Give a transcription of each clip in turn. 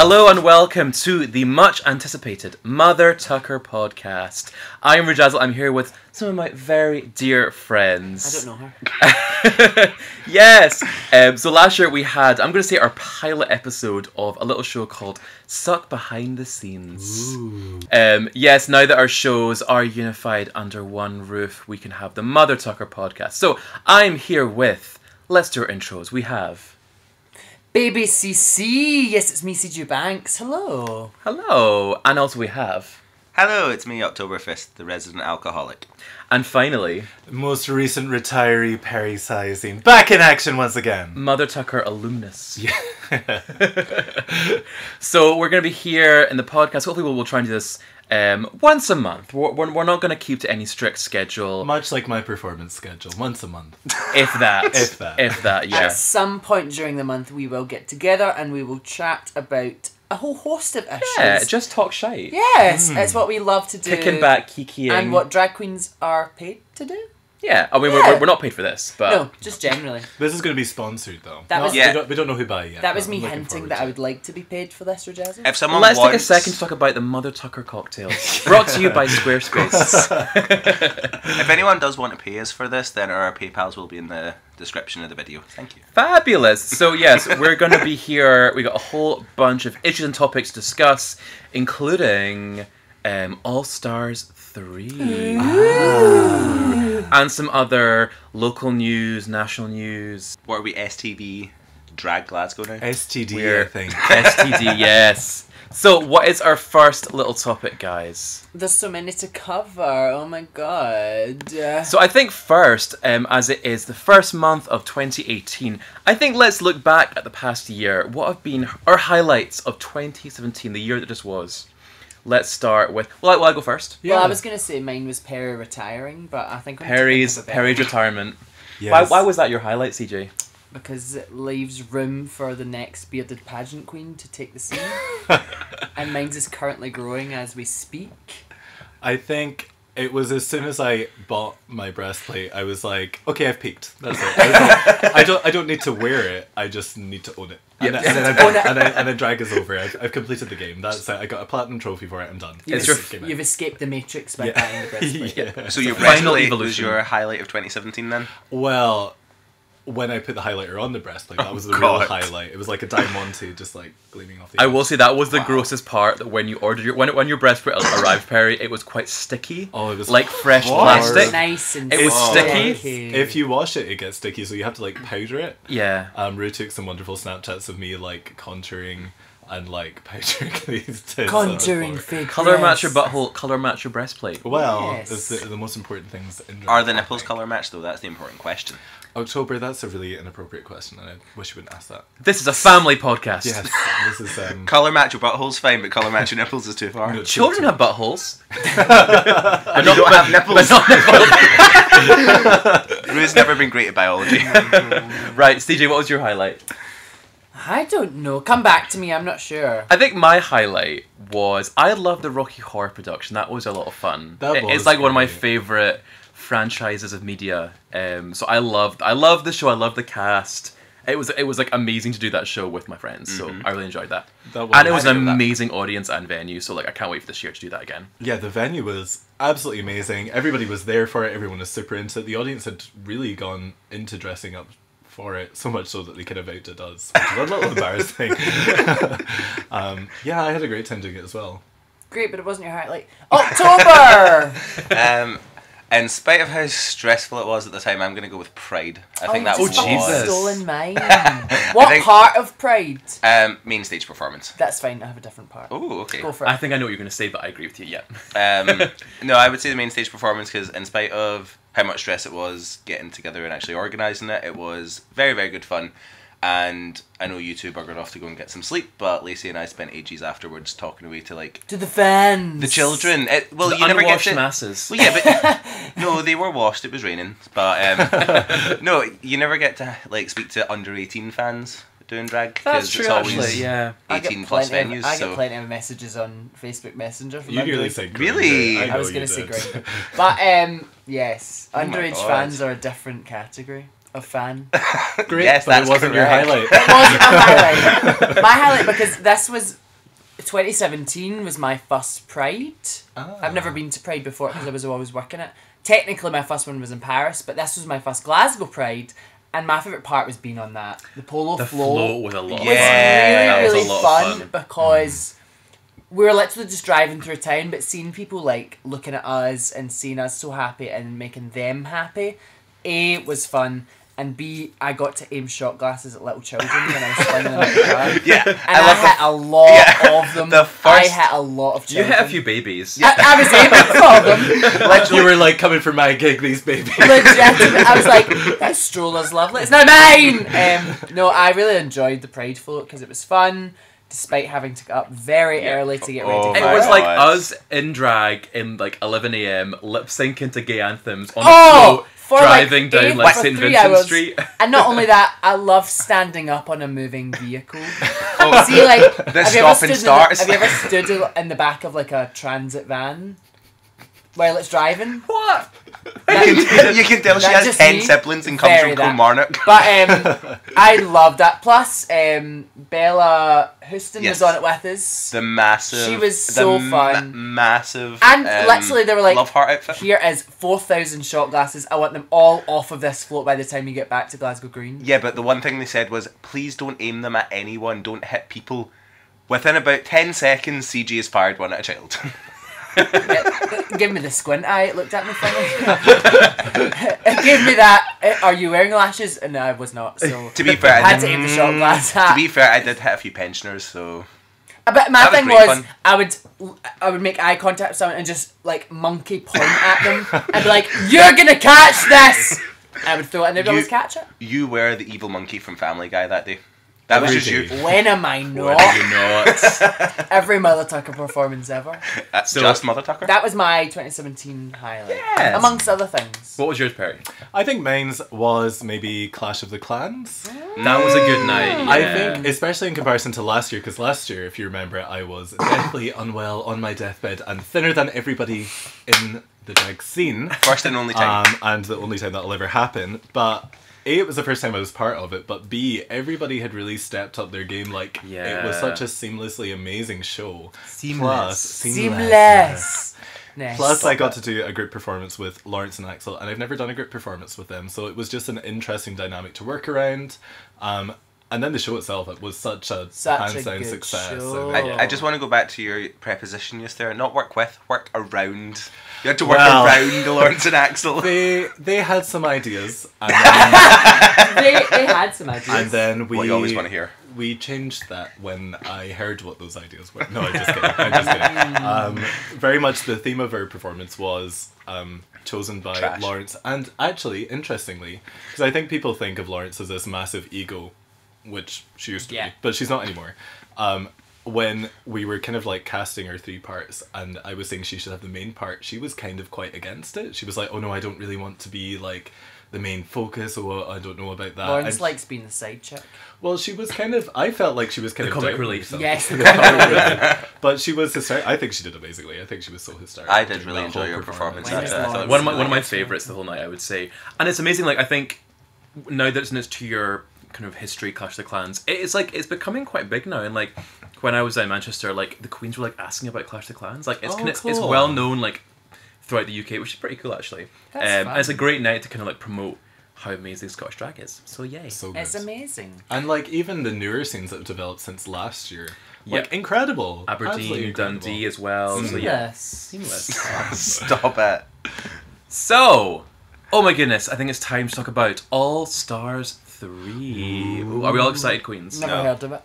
Hello and welcome to the much anticipated Mother Tucker podcast. I'm Rujazzle. I'm here with some of my very dear friends. I don't know her. Yes. So last year we had, I'm going to say, our pilot episode of a little show called Suck Behind the Scenes. Yes, now that our shows are unified under one roof, we can have the Mother Tucker podcast. So I'm here with, let's do our intros. We have... Baby CC, yes, it's me, CJ Banks. Hello. Hello. And also we have... Hello, it's me, Oktoberfest, the resident alcoholic. And finally... Most recent retiree Perry Cyazine, back in action once again. Mother Tucker alumnus. Yeah. So we're going to be here in the podcast. Hopefully we'll try and do this once a month. We're not going to keep to any strict schedule. Much like my performance schedule, once a month. If that. If that. Yeah. At some point during the month, we will get together and we will chat about a whole host of issues. Yeah, just talk shite. Yes, it's what we love to do. Kicking back, kikiing. And what drag queens are paid to do. Yeah, I mean, Yeah. we're not paid for this, but... No, just generally. This is going to be sponsored though. That was- we don't know who by yet. That was but me I'm looking hinting forward that to I it. would like to be paid for this, Rujazzle. If someone Let's wants... take a second to talk about the Mother Tucker cocktail. Brought to you by Squarespace. If anyone does want to pay us for this, then our PayPals will be in the description of the video. Thank you. Fabulous. So yes, we're going to be here. We got a whole bunch of issues and topics to discuss, including All Stars 3. And some other local news, national news. What are we, STV Drag Glasgow now? STD, I think. STD, yes. So what is our first little topic, guys? There's so many to cover. Oh my god. So I think first, as it is the first month of 2018, I think let's look back at the past year. What have been our highlights of 2017, the year that just was? Let's start with... Well, I go first. Yeah. Well, I was going to say mine was Perry retiring, but I think... Perry's retirement. Yes. Why was that your highlight, CJ? Because it leaves room for the next bearded pageant queen to take the scene. And mine's is currently growing as we speak. I think it was as soon as I bought my breastplate, I was like, okay, I've peaked. That's it. I don't need to wear it. I just need to own it. And, Yep. and then drag is over. I've completed the game. That's it. I got a platinum trophy for it. I'm done. You've escaped the Matrix by buying the breastplate. Yeah. So your Final breastplate was evolution. your highlight of 2017 then? Well, when I put the highlighter on the breastplate, that was the real God. highlight. It was like a diamante just like gleaming off the I edge. will say that was the grossest part, that when you ordered when your breastplate arrived, Perry, it was quite sticky. Oh, it was like fresh hard. plastic. Nice and It was sticky. sticky. If you wash it, it gets sticky, so you have to like powder it. Yeah. Rue took some wonderful Snapchats of me like contouring and like powdering these tits. Contouring fake Colour match your breasts. butthole, colour match your breastplate. Well, Yes. it's the most important things in Are the nipples colour matched though? That's the important question. October, that's a really inappropriate question, and I wish you wouldn't ask that. This is a family podcast. Yes, this is Colour match your butthole's fine, but colour match your nipples is too far. No, Children have buttholes. And you don't have nipples. But not nipples. Rue's never been great at biology. Right, CJ, what was your highlight? I don't know. Come back to me. I'm not sure. I think my highlight was, I love the Rocky Horror production. That was a lot of fun. That was It's like one of my great. favourite franchises of media. So I loved the show. I loved the cast. It was like amazing to do that show with my friends. So I really enjoyed that. And it was an amazing audience and venue. So like I can't wait for this year to do that again. Yeah, the venue was absolutely amazing. Everybody was there for it. Everyone was super into it. The audience had really gone into dressing up for it, so much so that they could have outdid us, which is a little embarrassing. Yeah, I had a great time doing it as well. Great, but it wasn't your highlight. October! In spite of how stressful it was at the time, I'm going to go with Pride. I think that was Jesus. Stolen mine. What think- part of Pride? main stage performance. That's fine. I have a different part. Oh, okay. Go for it. I think I know what you're going to say, but I agree with you. Yeah. No, I would say the main stage performance, because in spite of how much stress it was getting together and actually organising it, it was very, very good fun. And I know you two buggered off to go and get some sleep, but Lacey and I spent ages afterwards talking away to like To the fans. the children. Well, The you never get unwashed to. masses. Well, yeah, but no, they were washed. It was raining, but no, you never get to like speak to under 18 fans doing drag. That's 'cause true, it's always actually, yeah. 18 plus venues. I get So plenty of messages on Facebook Messenger from You really underage- said Really? Grindr. I was going going to say to Grindr. But yes, Oh my underage God. fans are a different category of fan. Great, Yes, but it that's wasn't your correct. highlight. It wasn't my highlight. My highlight, because this was 2017 was my first Pride. I've never been to Pride before because I was always working it. Technically, my first one was in Paris, but this was my first Glasgow Pride. And my favourite part was being on that. The polo float was a lot. was Yeah, really, that was really a lot of fun fun. because we were literally just driving through town, but seeing people like looking at us and seeing us so happy and making them happy, A, was fun, and B, I got to aim shot glasses at little children when I was swinging in the car. Yeah, And I hit a lot of them. I hit a lot of You children. hit a few babies. I was aiming for them. Like you were like coming for my gig, these babies. Legit. I was like, that stroller's lovely. It's not mine! No, I really enjoyed the Pride float because it was fun, despite having to get up very early to get ready Oh for It my was it. like God. us in drag in like 11 a.m. lip syncing to gay anthems on the Oh! float, For driving like down like for St 3 Vincent hours. Street. And not only that, I love standing up on a moving vehicle. See, like, The have you ever stop and stood starts. have you ever stood in the back of like a transit van while it's driving? What? You can tell she That's has just 10 me. siblings and comes Very from that. Kilmarnock. But I love that. Plus, Bella Houston Yes. was on it with us. The massive... She was so fun. Massive... And literally they were like, Love Heart outfit. here is 4,000 shot glasses. I want them all off of this float by the time you get back to Glasgow Green. Yeah, but the one thing they said was, please don't aim them at anyone, don't hit people. Within about 10 seconds, CG has fired one at a child. Give me the squint eye. It looked at me funny. It gave me that. Are you wearing lashes? And no, I was not. So To be fair, I had to aim the shot glass to hat. be fair, I did hit a few pensioners, so... But my That was thing great was, fun. I would make eye contact with someone and just like monkey point at them and be like, "You're gonna catch this." I would throw it and they'd always catch it. You were the evil monkey from Family Guy that day. That was Every just you. day. When am I When not? are you not? Every Mother Tucker performance ever. So- Just Mother Tucker? That was my 2017 highlight, Yes. amongst other things. What was yours, Perry? I think mine's was maybe Clash of the Clans. That was a good night. I yeah. think, especially in comparison to last year, because last year, if you remember, I was deathly unwell on my deathbed and thinner than everybody in the drag scene. First and only time. And the only time that'll ever happen. But A, it was the first time I was part of it, but B, everybody had really stepped up their game. Like, it was Yeah. such a seamlessly amazing show. Seamless. Seamless. Plus, I got to do a group performance with Lawrence and Axel, and I've never done a group performance with them, so it was just an interesting dynamic to work around. And then the show itself, it was such a hands down good success. show. I just want to go back to your preposition just there. Not work with, work around. You had to work Well. around Lawrence and Axel. They had some ideas, and they had some ideas. then we What you always want to hear. we changed that when I heard what those ideas were. No, I'm just kidding. I'm just kidding. Very much the theme of our performance was chosen by Trash. Lawrence, and actually, interestingly, because I think people think of Lawrence as this massive ego, which she used to Yeah. be, but she's not anymore. When we were kind of like casting her 3 parts and I was saying she should have the main part, she was kind of quite against it. She was like, oh no, I don't really want to be like the main focus, or I don't know about that. Lawrence And- likes being the side chick. well, she was kind of, I felt like she was kind The of comic doubting relief. herself. Yes, the The comic relief. But she was hysterical. I think she did amazingly. I think she was so hysterical. I did during really that enjoy whole your performance. Mine is I thought it Lawrence. was one of my Nice. favorites the whole night, I would say. And it's amazing, like, I think now that it's in its 2-year kind of history, Clash of the Clans, it's like it's becoming quite big now. And like when I was in Manchester, like the Queens were like asking about Clash of the Clans. Like it's Oh, it's cool. well known like throughout the UK, which is pretty cool actually. That's And fun. it's a great night to kind of like promote how amazing Scottish drag is. So yay. So good. It's amazing. And like even the newer scenes that have developed since last year, like Yep. incredible. Absolutely Aberdeen, incredible. Dundee as well. So yeah, Seamless. seamless. Stop it. So, oh my goodness, I think it's time to talk about All Stars 3. Ooh, are we all excited, Queens? Never No. heard of it.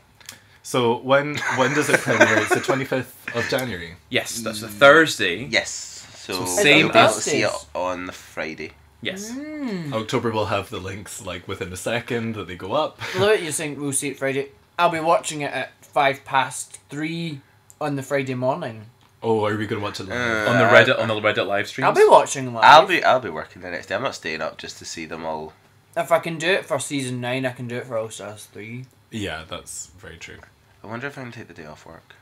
So when does it premiere? It's the 25th of January. Yes, that's a Thursday. Yes. So same you'll be able to as- see it on the Friday. Yes. October will have the links like within a second that they go up. Look, you're saying we'll see it Friday. I'll be watching it at 3:05 on the Friday morning. Oh, are we gonna watch it live? On the Reddit live streams. I'll be watching live. I'll be working the next day. I'm not staying up just to see them all. If I can do it for season 9, I can do it for All Stars 3. Yeah, that's very true. I wonder if I'm gonna take the day off work.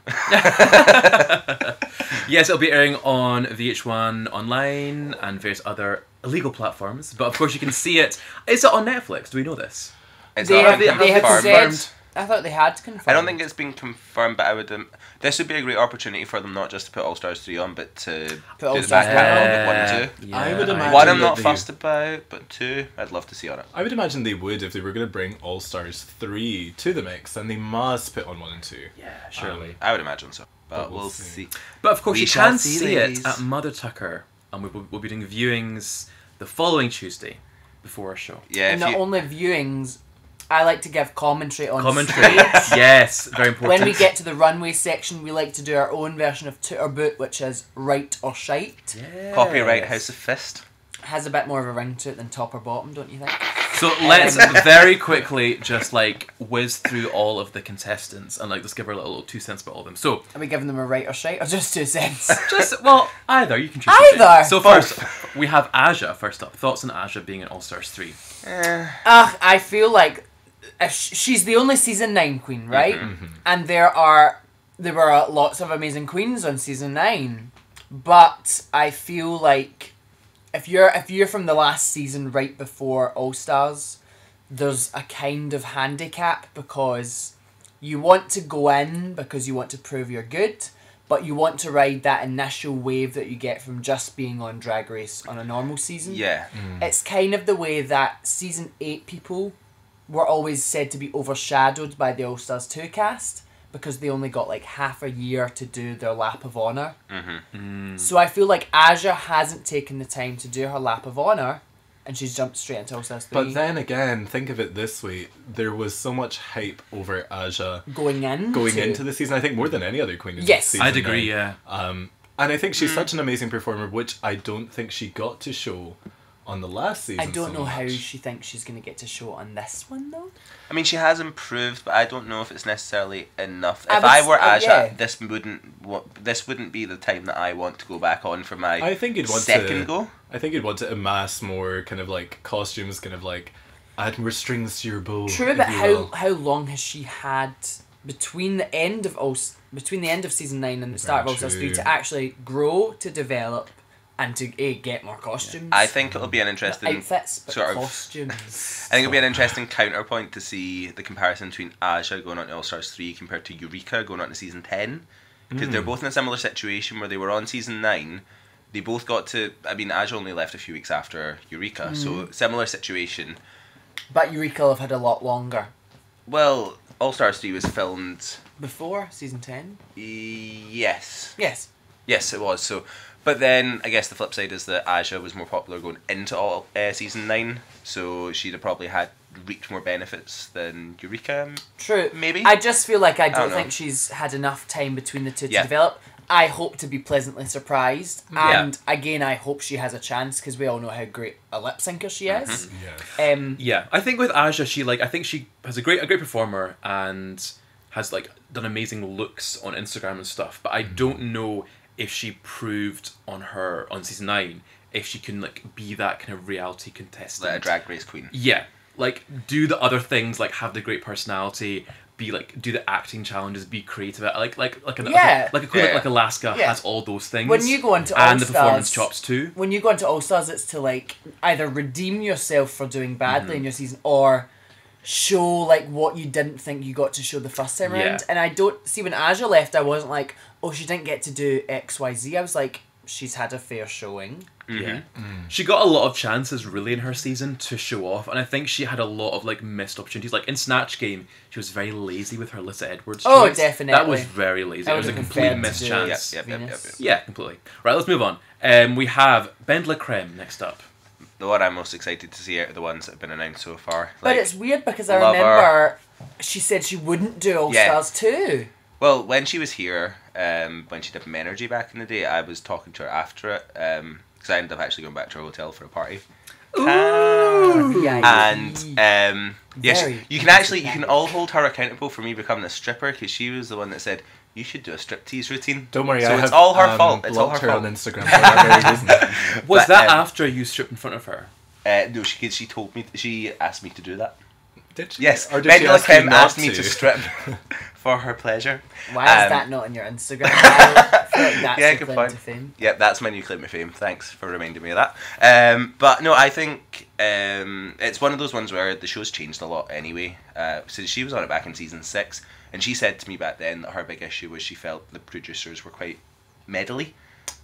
Yes, it'll be airing on VH1 Online and various other illegal platforms. But of course, you can see it. Is it on Netflix? Do we know this? It's They not have, been they have confirmed. said I thought they had confirmed. I don't think it's been confirmed, but I would. This would be a great opportunity for them not just to put All Stars 3 on, but to Put do All the Stars back 1 end on. 1 and 2. Yeah. I would imagine One I'm that not they- fussed about, but 2 I'd love to see on it. I would imagine they would if they were going to bring All Stars 3 to the mix, then they must put on 1 and 2. Yeah, surely. I would imagine so, but we'll we'll see. see. But of course, We you shall can see, see ladies. it at Mother Tucker, and we'll be doing viewings the following Tuesday before our show. Yeah, And if not you, only viewings, I like to give commentary on Commentary, stage. yes, very important. When we get to the runway section, we like to do our own version of Toot or Boot, which is right or shite. Yes. copyright House of Fist. Has a bit more of a ring to it than top or bottom, don't you think? So let's very quickly just like whiz through all of the contestants and like just give our little 2 cents about all of them. So Are we giving them a right or shite, or just 2 cents? just either you can choose. Either! something. So first we have Aja. First up, thoughts on Aja being in All Stars 3? I feel like she's the only season 9 queen, right? And there were lots of amazing queens on season 9, but I feel like if you're from the last season right before All Stars, there's a kind of handicap because you want to go in because you want to prove you're good, but you want to ride that initial wave that you get from just being on Drag Race on a normal season. Yeah. It's kind of the way that season 8 people were always said to be overshadowed by the All Stars 2 cast because they only got like half a year to do their lap of honour. So I feel like Aja hasn't taken the time to do her lap of honour and she's jumped straight into All Stars 3. But then again, think of it this way. There was so much hype over Aja going into the season, I think more than any other queen in Yes. season I'd agree. 9. Yeah. And I think she's such an amazing performer, which I don't think she got to show on the last season. I don't so know how much. she thinks she's going to get to show on this one though. I mean, she has improved, but I don't know if it's necessarily enough. I If would I s- were Aja, yeah. this wouldn't be the time that I want to go back on for my I think you'd want second to go. I think you'd want to amass more kind of like costumes, kind of like add more strings to your bow. True, if but you how will. how long has she had between the end of season 9 and the start of All Very Stars 3 true. to actually grow, to develop, and to get more costumes? I think it'll be an interesting Not outfits, but sort of- costumes. I think it'll be an interesting counterpoint to see the comparison between Aja going on to All Stars 3 compared to Eureka going on to season 10. Because they're both in a similar situation where they were on season 9. They both got to... I mean, Aja only left a few weeks after Eureka, so similar situation. But Eureka will have had a lot longer. Well, All Stars 3 was filmed... Before season 10? Yes. Yes. Yes, it was. So, but then I guess the flip side is that Aja was more popular going into season 9, so she'd have probably reaped more benefits than Eureka. True. Maybe. I just feel like I don't know. think she's had enough time between the two to Yeah. develop. I hope to be pleasantly surprised. Yeah. And again, I hope she has a chance because we all know how great a lip syncer she is. Yeah. Yeah, I think with Aja, I think she has a great performer and has like done amazing looks on Instagram and stuff. But I don't know if she proved on season 9 if she can like be that kind of reality contestant, Like a Drag Race queen. Yeah, like do the other things, like have the great personality, be like do the acting challenges, be creative, like a queen like Alaska Yeah. has all those things. When you go into and the All-Stars- performance chops too. When you go into All Stars, it's to like either redeem yourself for doing badly in your season or show like what you didn't think you got to show the first time Yeah. around. And I don't see when Aja left, I wasn't like, oh, she didn't get to do XYZ. I was like, she's had a fair showing. Yeah. She got a lot of chances really in her season to show off, and I think she had a lot of like missed opportunities. Like in Snatch Game, she was very lazy with her Lisa Edwards Oh, choice. definitely. That was very lazy. I It was a would've complete preferred to missed do- chance. Yep. Venus. Yeah, completely. Right, let's move on. We have Ben La Creme next up. The one I'm most excited to see out of the ones that have been announced so far. But it's weird because I love her. remember she said she wouldn't do All Yeah. Stars 2. Well, when she was here, when she did Menergy back in the day, I was talking to her after it, because I ended up actually going back to her hotel for a party. Yeah. And yes, Very you can all hold her accountable for me becoming a stripper, because she was the one that said you should do a striptease routine. Don't worry, so I it's have all her fault. It's all blocked her her fault. on Instagram for that very reason. Was But, that after you stripped in front of her? No, she told me, she asked me to do that. Did she? Yes, Or did she Bendela ask you Kim not asked me to strip for her pleasure. Why is Um, that not in your Instagram bio? feel like that's Yeah, your good claim point. to fame. Yep, that's my new claim to fame. Thanks for reminding me of that. But no, I think it's one of those ones where the show's changed a lot anyway. So she was on it back in season 6, and she said to me back then that her big issue was she felt the producers were quite meddly.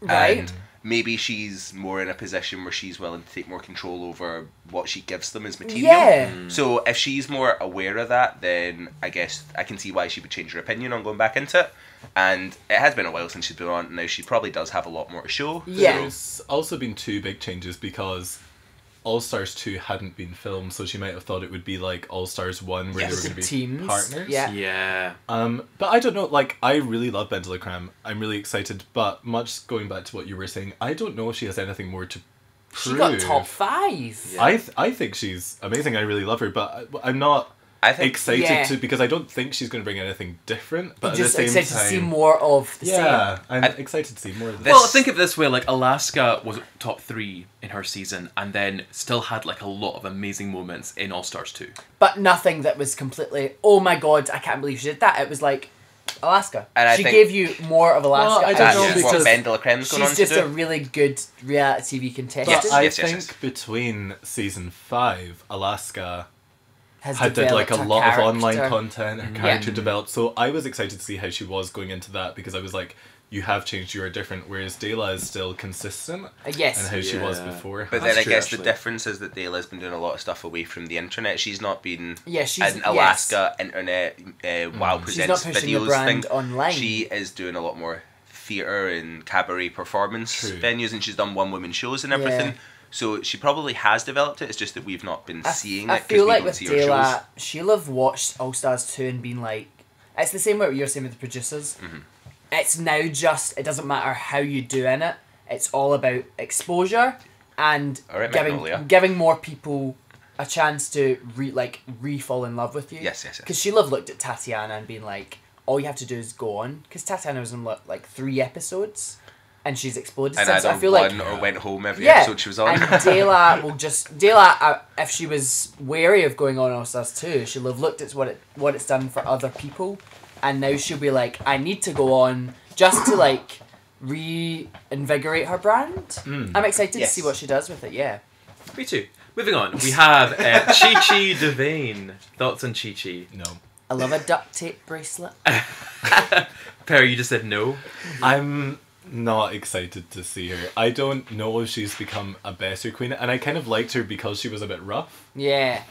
Right. And maybe she's more in a position where she's willing to take more control over what she gives them as material. Yeah. So if she's more aware of that, then I guess I can see why she would change her opinion on going back into it. And it has been a while since she's been on. Now she probably does have a lot more to show. Yeah. There's also been 2 big changes because All Stars 2 hadn't been filmed, so she might have thought it would be like All Stars 1 where Yes. they were The going to be teams. partners. Yeah. Yeah. But I don't know, like, I really love Bendela Cram. I'm really excited, but much going back to what you were saying, I don't know if she has anything more to prove. She got top 5. Yeah. I think she's amazing. I really love her, but I'm not I think excited Yeah. to, because I don't think she's going to bring anything different. But Just at the same excited time, to see more of the yeah, same. I'm excited to see more of this. Well, think of it this way, like Alaska was top 3 in her season and then still had like a lot of amazing moments in All Stars 2. But nothing that was completely, oh my god, I can't believe she did that. It was like, Alaska. And I She think- gave you more of Alaska. Well, I don't that's know, what because Bendela Crem's going on she's to just do. a really good reality TV contestant. Yes. But I yes, think yes. between season 5, Alaska Has had did like a developed her lot character. of online content, her character Yeah. developed, so I was excited to see how she was going into that, because I was like, you have changed, you are different, whereas Dela is still consistent Yes. and how she was Yeah. before. But That's then I true, guess actually. the difference is that Dela's been doing a lot of stuff away from the internet. She's not been Yeah, she's an Alaska internet WoW She's presents not pushing videos the brand thing. online. She is doing a lot more theatre and cabaret performance True. venues, and she's done one-woman shows and everything. Yeah. So she probably has developed it. It's just that we've not been seeing I it because feel we like don't with see her shows. Dela, she'll have watched All Stars 2 and been like, it's the same way what you're saying with the producers. Mm-hmm. It's now just, it doesn't matter how you do in it, it's all about exposure and All right, Magnolia. giving more people a chance to re-fall in love with you. Yes, yes, yes. Because she'll have looked at Tatiana and been like, all you have to do is go on. Because Tatiana was in like 3 episodes and she's exploded And since. either I feel like won or went home every yeah, episode she was on. and Dela will just if she was wary of going on All Stars 2, she'll have looked at what it's done for other people, and now she'll be like, I need to go on just to like reinvigorate her brand. I'm excited Yes. to see what she does with it. Yeah, Me too. Moving on, we have Chi Chi Devane. Thoughts on Chi Chi? No. I love a duct tape bracelet. Perry, you just said no. I'm not excited to see her. I don't know if she's become a better queen, and I kind of liked her because she was a bit rough. Yeah,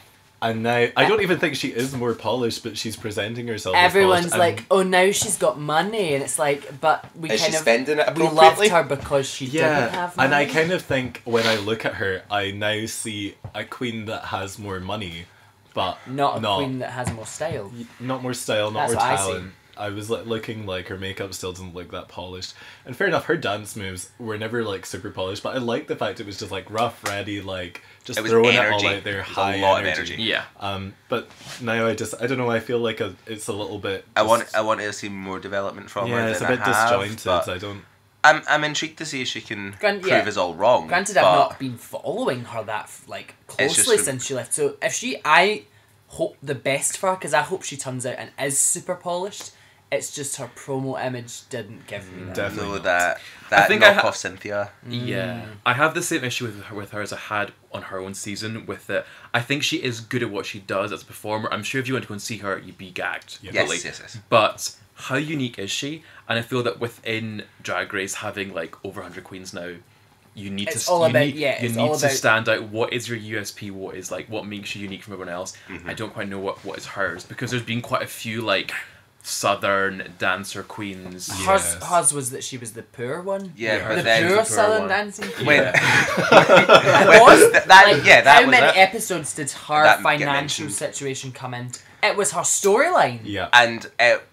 And now, I don't even think she is more polished, but she's presenting herself as everyone's polished, like, and oh, now she's got money, and it's like, but we Is kind she of spending it we loved appropriately? her because she didn't have money. and I kind of think when I look at her, I now see a queen that has more money, but not a queen that has more style. not more style, not That's more what I see. talent. I was looking like her makeup still doesn't look that polished. And fair enough, her dance moves were never like super polished, but I like the fact it was just like rough, ready, like just It was throwing energy. it all out there, It was a high lot of energy. energy. Yeah. But now I don't know, I feel like it's a little bit. I want just- to see more development from her. Yeah, it's a than bit I have, disjointed. but I don't. I'm intrigued to see if she can Grant- prove yeah. us all wrong. Granted, but I've not been following her that like It's just closely from- since she left. So if I hope the best for her because I hope she turns out and is super polished. It's just her promo image didn't give me that. Definitely No, not. that I think I knockoff Cynthia. Yeah, I have the same issue with her as I had on her own season. With it, I think she is good at what she does as a performer. I'm sure if you went to go and see her, you'd be gagged. Yes, fully. yes. But how unique is she? And I feel that within Drag Race, having like over 100 queens now, you need It's to all you about- need, yeah, you it's need all to about- stand out. What is your USP? What is like what makes you unique from everyone else? I don't quite know what is hers because there's been quite a few like Southern dancer queens. Yes. Hers was that she was the poor one. Yeah, her the then- pure the poor Southern one. dancing queen. When, Yeah. Was that, like, that how was many it. episodes did her That get financial mentioned. situation come in? It was her storyline. Yeah. And it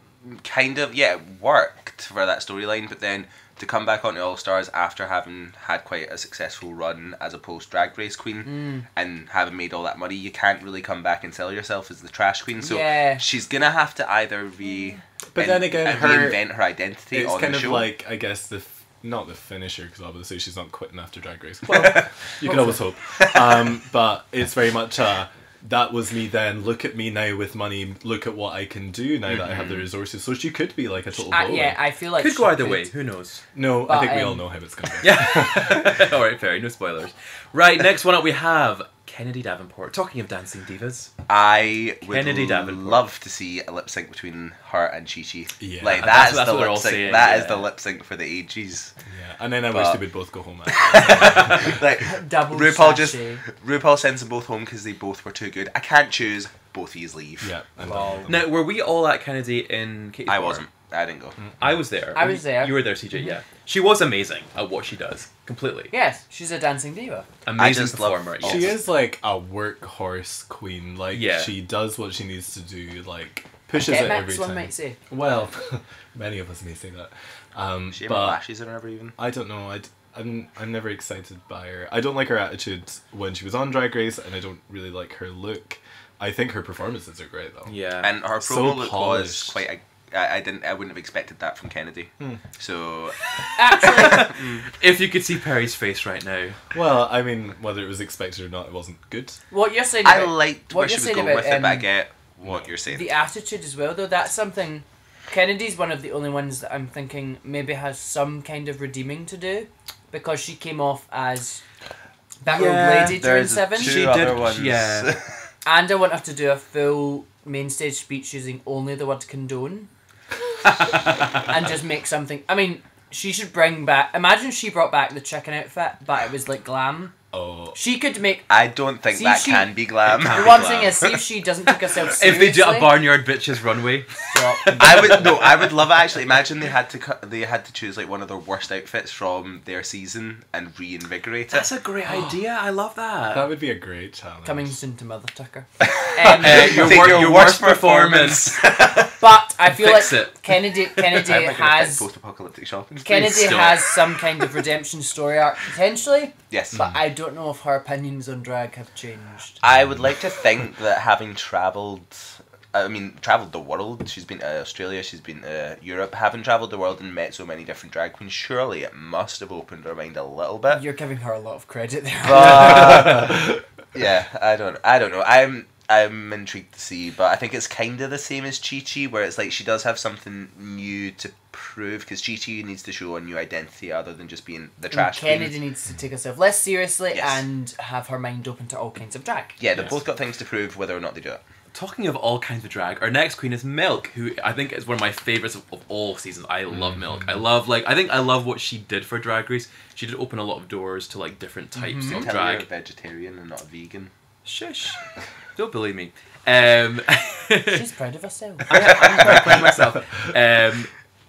kind of, it worked for that storyline, but then to come back onto All Stars after having had quite a successful run as a post Drag Race queen and having made all that money, you can't really come back and sell yourself as the trash queen. So Yeah. she's gonna have to either But then again, reinvent her identity It's on kind the of show. like, I guess, not the finisher, because obviously she's not quitting after Drag Race. Well, you can always hope. But it's very much that was me then. Look at me now with money. Look at what I can do now that I have the resources. So she could be like a total bowler. Yeah, I feel like Could she go either way. Who knows? No, But, I think we all know how it's going to be. Yeah. All right, fair. No spoilers. Right, next one up we have Kennedy Davenport. Talking of dancing divas. I would Kennedy Davenport. love to see a lip sync between her and Chi-Chi. Yeah. Like, That's that's the what they're all lip sync. saying, That is yeah. the lip sync for the ages. Yeah, and then I wish they would both go home after. Like, double RuPaul sachet. RuPaul sends them both home because they both were too good. I can't choose. Both of yous leave. Yeah, and Wow. Now, were we all at Kennedy in Katie's I bar? wasn't. I didn't go. I was there. I was there. You were there, CJ, yeah. She was amazing at what she does. Completely. Yes, she's a dancing diva. Amazing just love- performer. Oh. yes. She is like a workhorse queen. Like, Yeah. she does what she needs to do. Like, pushes Get it Max, every one time. might say. Well, many of us may say that. She had But lashes in her ever even. I don't know. I'm never excited by her. I don't like her attitude when she was on Drag Race, and I don't really like her look. I think her performances are great though. Yeah. And her So promo look was polished. quite. I wouldn't have expected that from Kennedy. So Actually, If you could see Perry's face right now. Well, I mean, whether it was expected or not, it wasn't good. what you're saying I about liked what where she you're was saying going about, with it, but I um, get what you're saying. the attitude as well, though, that's something... Kennedy's one of the only ones that I'm thinking maybe has some kind of redeeming to do, because she came off as that Yeah, rogue lady during There's Seven. two She other did- ones. yeah. And I want her to do a full main stage speech using only the word condone. And just make something... I mean, she should bring back... Imagine she brought back the chicken outfit, but it was like glam. Oh, She could make... I don't think See, that she- can be glam. The one thing is, see if she doesn't take herself seriously. If they do a Barnyard Bitches runway. Stop. I would love it actually. Imagine they had to choose like one of their worst outfits from their season and reinvigorate it. That's a great idea. I love that. that would be a great challenge. Coming soon to Mother Tucker. Your, Take your worst performance. But I feel Fix like it. Kennedy I'm like has post-apocalyptic shopping. Kennedy Stop. has some kind of redemption story arc potentially, Yes. but I don't know if her opinions on drag have changed. I would like to think that having travelled the world, she's been to Australia, she's been to Europe, having travelled the world and met so many different drag queens, surely it must have opened her mind a little bit. You're giving her a lot of credit there. But, yeah, I don't know. I'm intrigued to see, but I think it's kind of the same as Chi-Chi, where it's like she does have something new to prove, because Chi-Chi needs to show a new identity other than just being the trash Kennedy queen. needs to take herself less seriously Yes. and have her mind open to all kinds of drag. Yeah, they've Yes. both got things to prove whether or not they do it. Talking of all kinds of drag, our next queen is Milk, who I think is one of my favorites of all seasons. I love Milk. I love I love what she did for Drag Race. She did open a lot of doors to like different types of Tell me you're a drag. vegetarian and not a vegan. Shush! Don't believe me. She's proud of herself. I'm quite proud of myself.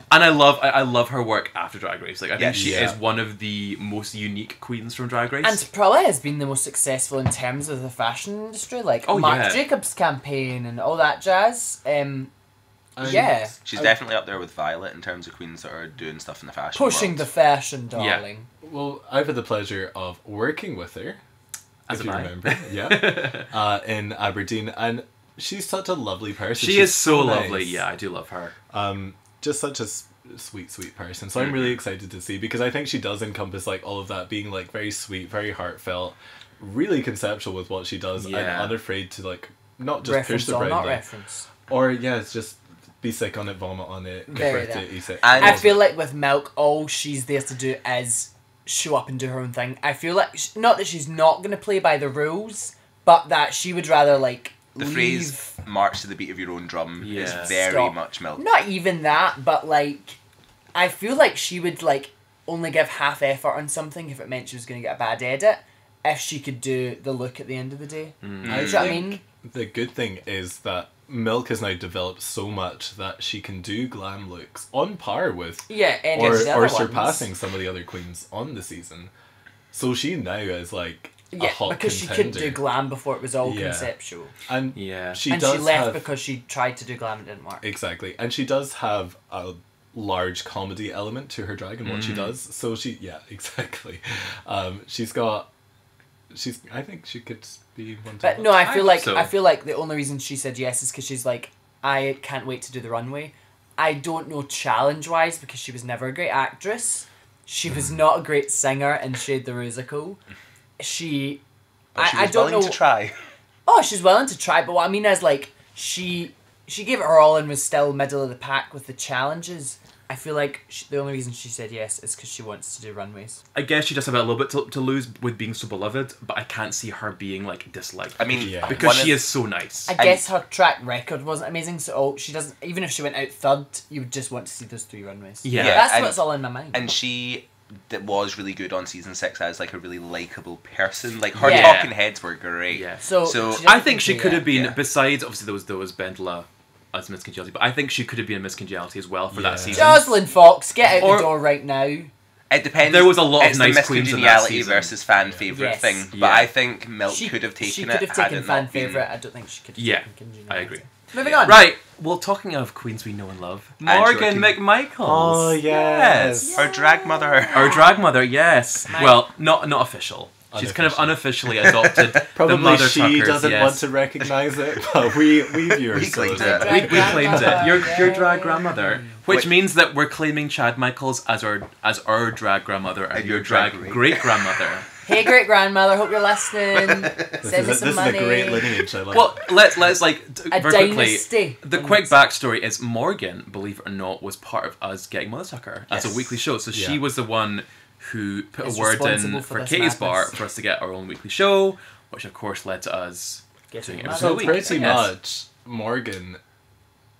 And I love her work after Drag Race. Like I think Yes. she Yeah. is one of the most unique queens from Drag Race. And probably has been the most successful in terms of the fashion industry, like Oh, Marc yeah. Jacobs campaign and all that jazz. And Yeah. She's definitely up there with Violet in terms of queens that are doing stuff in the fashion Pushing world. the fashion, Yeah. darling. Well, I've had the pleasure of working with her, As if have you I. remember, yeah, in Aberdeen, and she's such a lovely person. She She's is so nice. lovely. Yeah, I do love her. Just such a sweet person. So I'm really excited to see, because I think she does encompass like all of that, being like very sweet, very heartfelt, really conceptual with what she does, Yeah. and unafraid to like not just Reference push the or brand not down, reference. or it's just be sick on it, vomit on it, give Very birth to that. it, eat it. And- I feel like with Milk, all she's there to do is show up and do her own thing. I feel like, not that she's not going to play by the rules, but that she would rather like The leave... phrase "march to the beat of your own drum" Yeah. is very Stop. much Milk. Not even that, but like, I feel like she would like only give half effort on something if it meant she was going to get a bad edit, if she could do the look at the end of the day. I Do you know what I mean? The good thing is that Milk has now developed so much that she can do glam looks on par with, Yeah, any of the other or ones. surpassing some of the other queens on the season. So she now is like a Yeah, hot because she contender. couldn't do glam before it was all Yeah. conceptual. And Yeah. she And does she left have, because she tried to do glam and it didn't work. exactly, and she does have a large comedy element to her drag and what she does. So exactly. I think she could be one to But watch. no, I feel like so. I feel like the only reason she said yes is because she's like, I can't wait to do the runway. I don't know challenge wise because she was never a great actress. She was not a great singer in Shade the Rusical. But she I was don't willing know. to try. Oh, she's willing to try, but what I mean is, like, she gave it her all and was still middle of the pack with the challenges. I feel like the only reason she said yes is because she wants to do runways. I guess she does have a little bit to lose with being so beloved, but I can't see her being, like, disliked. I mean, because she is so nice. I guess her track record wasn't amazing, so she doesn't. Even if she went out third, you would just want to see those 3 runways. Yeah. That's what's all in my mind. And she was really good on season 6 as like a really likable person. Like her Yeah. talking heads were great. Yeah. So she I think she could have been, Yeah. besides obviously there was Bendla as Miss Congeniality, but I think she could have been a Miss Congeniality as well for that season. Jocelyn Fox, get out Or- the door right now. It depends. There was a lot of it's nice the Miss queens in that Congeniality season. versus fan favourite Yes. thing. But Yeah. I think Milk She could have taken She it. could have had taken it fan not been- favourite. I don't think she could have Yeah, taken Congeniality. I agree. Moving on. Right. Well, talking of queens we know and love, Morgan Joaquin. McMichaels. Oh, yes. Her drag mother. Our drag mother, yes. Mike. Well, not official. She's kind of unofficially adopted Probably the mother she tuckers, doesn't yes. want to recognise it, but we viewers We claimed still it. do. We claimed it. Your Yeah. drag grandmother, which Which- means that we're claiming Chad Michaels as our drag grandmother and your drag great grandmother. Hey, great grandmother, hope you're listening. This Send me is some a money. great lineage. I love Well, let's like A very quickly. dynasty. The quick backstory is Morgan, believe it or not, was part of us getting Mother Tucker as a Yes. weekly show. So she Yeah. was the one who put Is a word in responsible for for this Katie's Bar madness. for us to get our own weekly show, which of course led to us Getting doing it mad. every So single week. pretty Yes. much, Morgan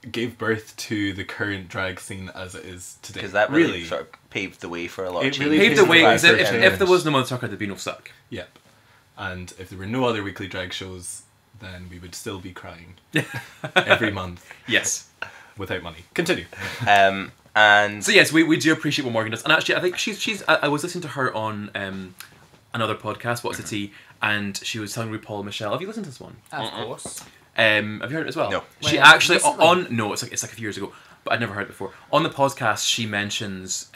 gave birth to the current drag scene as it is today. Because that really sort of paved the way for a lot of It change. really Paved the way, because Right, if there was no Mother Tucker, there'd be no Suck. Yep. And if there were no other weekly drag shows, then we would still be crying every month Yes. without money. Continue. And So yes, we do appreciate what Morgan does, and actually I think she's. I was listening to her on another podcast, What's the Tea, and she was telling RuPaul and Michelle. Have you listened to this one? Of course. Have you heard it as well? No. She When? actually Recently? on no, it's like a few years ago, but I'd never heard it before. On the podcast, she mentions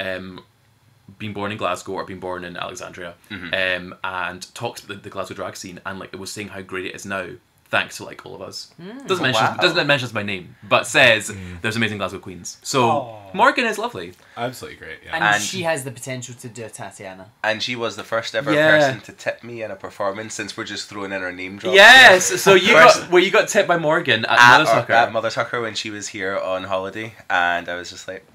being born in Glasgow or being born in Alexandria, and talks about the Glasgow drag scene, and like it was saying how great it is now, thanks to like all of us. Doesn't mention us by name, but says there's amazing Glasgow queens. So Morgan is lovely. Absolutely great, yeah. And she has the potential to do a Tatiana. And she was the first ever Yeah. person to tip me in a performance, since we're just throwing in her name drop. Yes. So you First- you got tipped by Morgan at At, Mother Tucker. at Mother Tucker when she was here on holiday, and I was just like,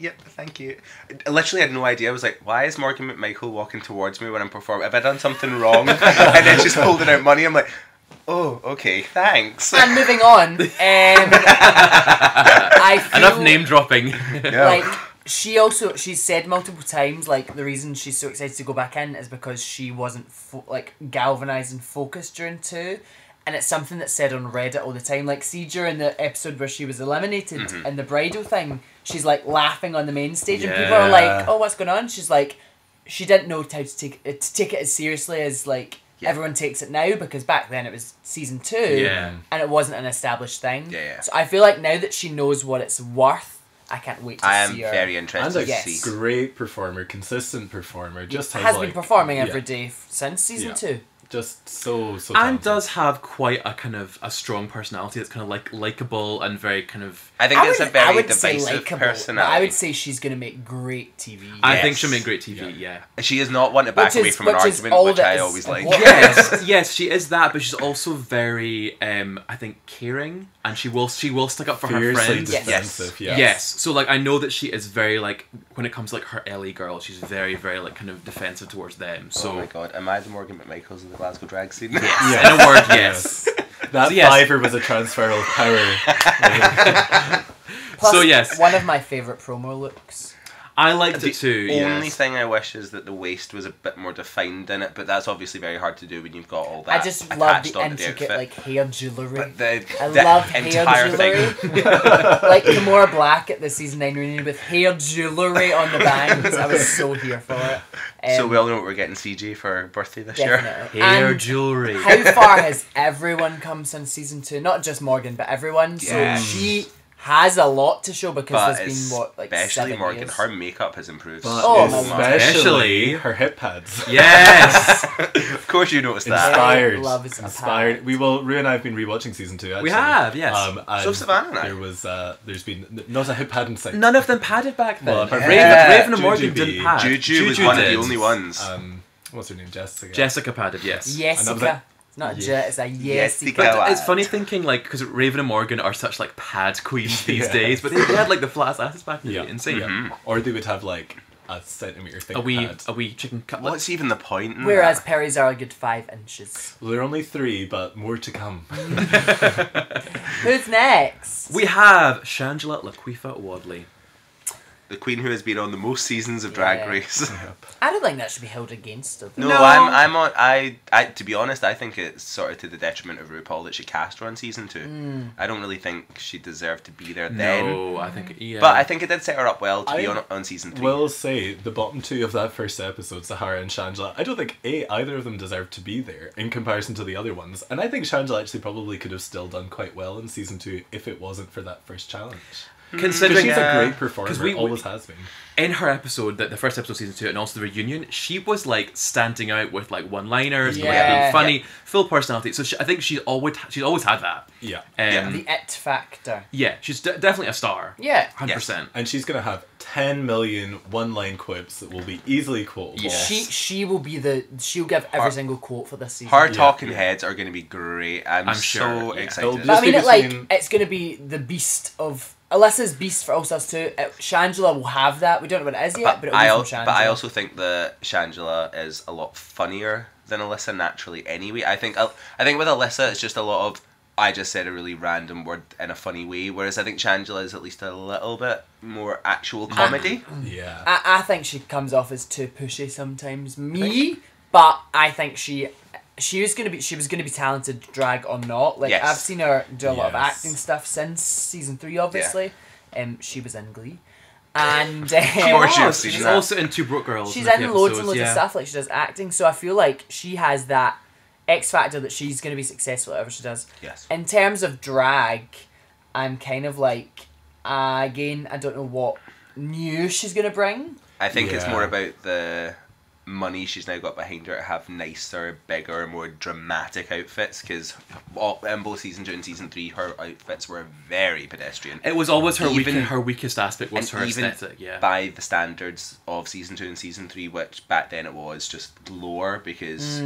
yep, thank you. I literally had no idea. I was like, why is Morgan McMichael walking towards me when I'm performing? Have I done something wrong? And then she's holding out money. I'm like, oh, okay, thanks. And moving on, I feel Enough name dropping. like she's said multiple times like the reason she's so excited to go back in is because she wasn't like galvanized and focused during 2, and it's something that's said on Reddit all the time. Like, see, during the episode where she was eliminated in the bridal thing, she's like laughing on the main stage, and people are like, "Oh, what's going on?" She's like, she didn't know how to take it as seriously as like everyone takes it now, because back then it was season 2, and it wasn't an established thing. Yeah. So I feel like now that she knows what it's worth, I can't wait to I am see her. very And interested a to see. great performer, consistent performer. Just has been like, performing yeah, every day since season Yeah. 2. Just so And talented. does have quite a kind of a strong personality that's kind of like likable and very kind of. I think it's a I very would say divisive likeable, but personality. I would say she's going to make great TV. I Yes. think she'll make great TV. Yeah. She is not one to back away from an which is argument, all which that I is always like. important. Yes, yes, she is that, but she's also very, I think, caring, and she will stick up for her fiercely friends. defensive. Yes. Yes. So like I know that she is very like when it comes to like her LA girl, she's very very like kind of defensive towards them. So Oh my god, am I the Morgan McMichaels of the Glasgow drag scene? yes, in a word, yes. That So, yes. fiver was a transfer of power. Plus, So, yes. one of my favourite promo looks. I liked The it too. only Yes. thing I wish is that the waist was a bit more defined in it, but that's obviously very hard to do when you've got all that I just love attached the onto intricate outfit. like hair jewellery. But the I love hair entire jewellery. thing. Like Kimora Black at the season 9 reunion with hair jewellery on the bangs. I was so here for it. So we all know what we're getting CJ for her birthday this definitely. Hair And jewelry. how far has everyone come since season 2? Not just Morgan, but everyone. So Yeah. she has a lot to show because But there's been what like especially 7 Morgan, years. her makeup has improved But Oh, so my much. especially her hip pads. Yes. Of course you noticed that. Inspired. I love his Inspired. pad. Rue and I have been rewatching season 2 actually. We have, yes. And So Savannah and I. there was there's been not a hip pad in sight. None of them padded back then. Well, apart from Raven and Morgan Jujubee. didn't pad. Juju was one of the did. only ones. What's her name? Jessica. Jessica padded, yes. And that was Jessica. It's not a Yes. jet, it's a Yes, yesy. go on. It's funny thinking, like, because Raven and Morgan are such, like, pad queens these Yeah. days, but they had, like, the flat asses back in the Yeah. day. Insane. Yeah. Or they would have like a centimetre thick A wee pad. chicken cutlet. What's even the point in Whereas that? Perry's are a good 5 inches. Well, they're only 3, but more to come. Who's next? We have Shangela Laquifa Wadley. The queen who has been on the most seasons of Drag Yeah. Race. I don't think that should be held against her. though. No, I'm on. I to be honest, I think it's sort of to the detriment of RuPaul that she cast her on season 2. I don't really think she deserved to be there then. No, I think, yeah. But I think it did set her up well to be I on season 3. Will say the bottom 2 of that first episode, Sahara and Shangela, I don't think either of them deserved to be there in comparison to the other ones. And I think Shangela actually probably could have still done quite well in season 2 if it wasn't for that first challenge. Because Considering she's a great performer, we always has been. in her episode, the first episode of season 2, and also the reunion, she was like standing out with like one-liners, like, Yeah. being funny, full personality. So I think she's always had that. Yeah. The it factor. Yeah, she's definitely a star. Yeah. 100%. And she's going to have 10 million one-line quips that will be easily quotable. Yeah. She will be she'll give every single quote for this season. Her Yeah. talking heads are going to be great. I'm I'm so sure, yeah. excited. It'll But I mean, Just between- it's going to be the beast of... Alyssa's beast for All Stars 2. Shangela will have that. We don't know what it is yet, but it'll be from Shangela. But I also think that Shangela is a lot funnier than Alyssa naturally anyway. I think with Alyssa it's just a lot of I just said a really random word in a funny way, whereas I think Shangela is at least a little bit more actual comedy. Yeah. I think she comes off as too pushy sometimes. But I think she was gonna be talented, drag or not. Like Yes. I've seen her do a lot of Yes. acting stuff since season 3, obviously. She was in Glee, and Or she was She's seen that. also in Two Broke Girls. she's a in few loads and episodes, loads yeah. of stuff. Like she does acting, so I feel like she has that X factor that she's gonna be successful at whatever she does. Yes. In terms of drag, I'm kind of like, again, I don't know what new she's gonna bring. I think it's Yeah. more about the money she's now got behind her to have nicer, bigger, more dramatic outfits, because in both season 2 and season 3 her outfits were very pedestrian. It was always Even- her weakest aspect was and her even aesthetic, yeah. by the standards of season 2 and season 3, which back then it was just lower because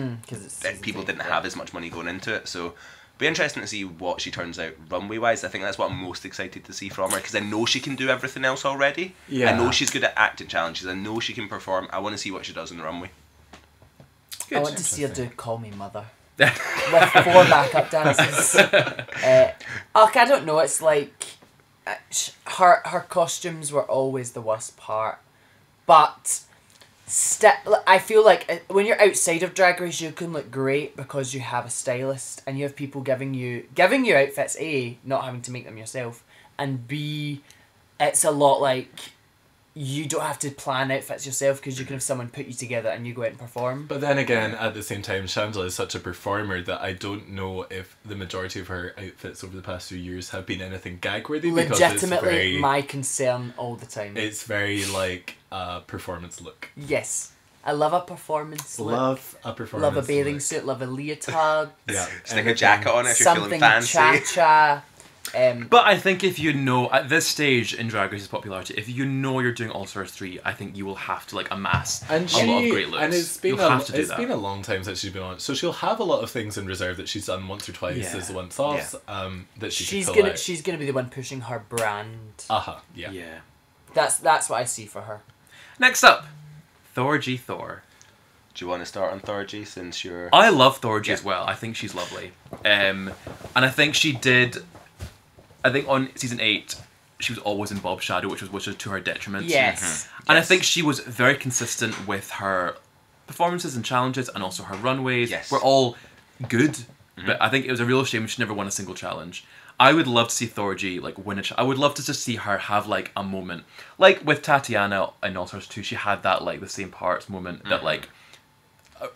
people didn't have as much money going into it. So be interesting to see what she turns out runway wise. I think that's what I'm most excited to see from her, because I know she can do everything else already. Yeah. I know she's good at acting challenges. I know she can perform. I want to see what she does on the runway. I want to see her do Call Me Mother. Good. With 4 backup dancers. I don't know, it's like her costumes were always the worst part. But I feel like when you're outside of Drag Race, you can look great because you have a stylist and you have people giving you outfits. A, not having to make them yourself, and B, it's a lot like you don't have to plan outfits yourself because you can have someone put you together and you go out and perform. But then again, at the same time, Shangela is such a performer that I don't know if the majority of her outfits over the past few years have been anything gag-worthy. Because Legitimately my concern all the time. it's very like a performance look. Yes. I love a performance look. Love a performance Love a bathing look. suit, love a leotard. Yeah. Stick a jacket on if you're feeling Something fancy. cha-cha. But I think if you know, at this stage in Drag Race's popularity, if you know you're doing All Stars 3, I think you will have to like amass And a lot of great looks. and it's been You'll have to do it's that. been a long time since she's been on, so she'll have a lot of things in reserve that she's done once or twice Yeah. as once-offs. That She's could pull gonna out. she's gonna be the one pushing her brand. Yeah. Yeah. That's what I see for her. Next up, Thorgy Thor. Do you want to start on Thorgy since you're... I love Thorgy Yeah. as well. I think she's lovely. And I think she did... I think on season 8, she was always in Bob's shadow, which was to her detriment. Yes. And I think she was very consistent with her performances and challenges, and also her runways. Yes. Were all good, but I think it was a real shame she never won a single challenge. I would love to see Thorgy like win I would love to just see her have like a moment, like with Tatiana in All Stars 2. She had that like the same parts moment that like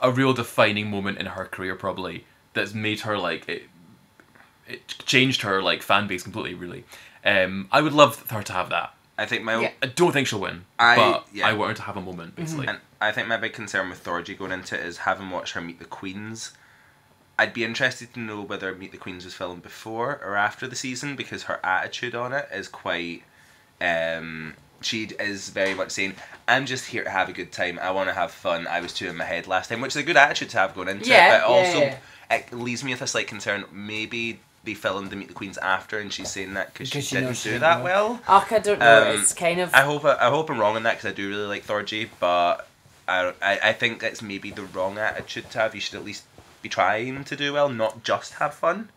a real defining moment in her career, probably, that's made her like it changed her like fan base completely. Really, I would love her to have that. I think my... Yeah. I don't think she'll win, I- but yeah. I want her to have a moment, basically. And I think my big concern with Thorgy going into it is having watched her Meet the Queens. I'd be interested to know whether Meet the Queens was filmed before or after the season, because her attitude on it is quite she is very much saying, I'm just here to have a good time. I want to have fun. I was too in my head last time, which is a good attitude to have going into it. But also, it leaves me with a slight concern. Maybe they filmed the Meet the Queens after, and she's saying that because she didn't do that well. I don't know. It's kind of. I hope I'm wrong on that because I do really like Thorgy, but I think it's maybe the wrong attitude to have. You should at least be trying to do well, not just have fun.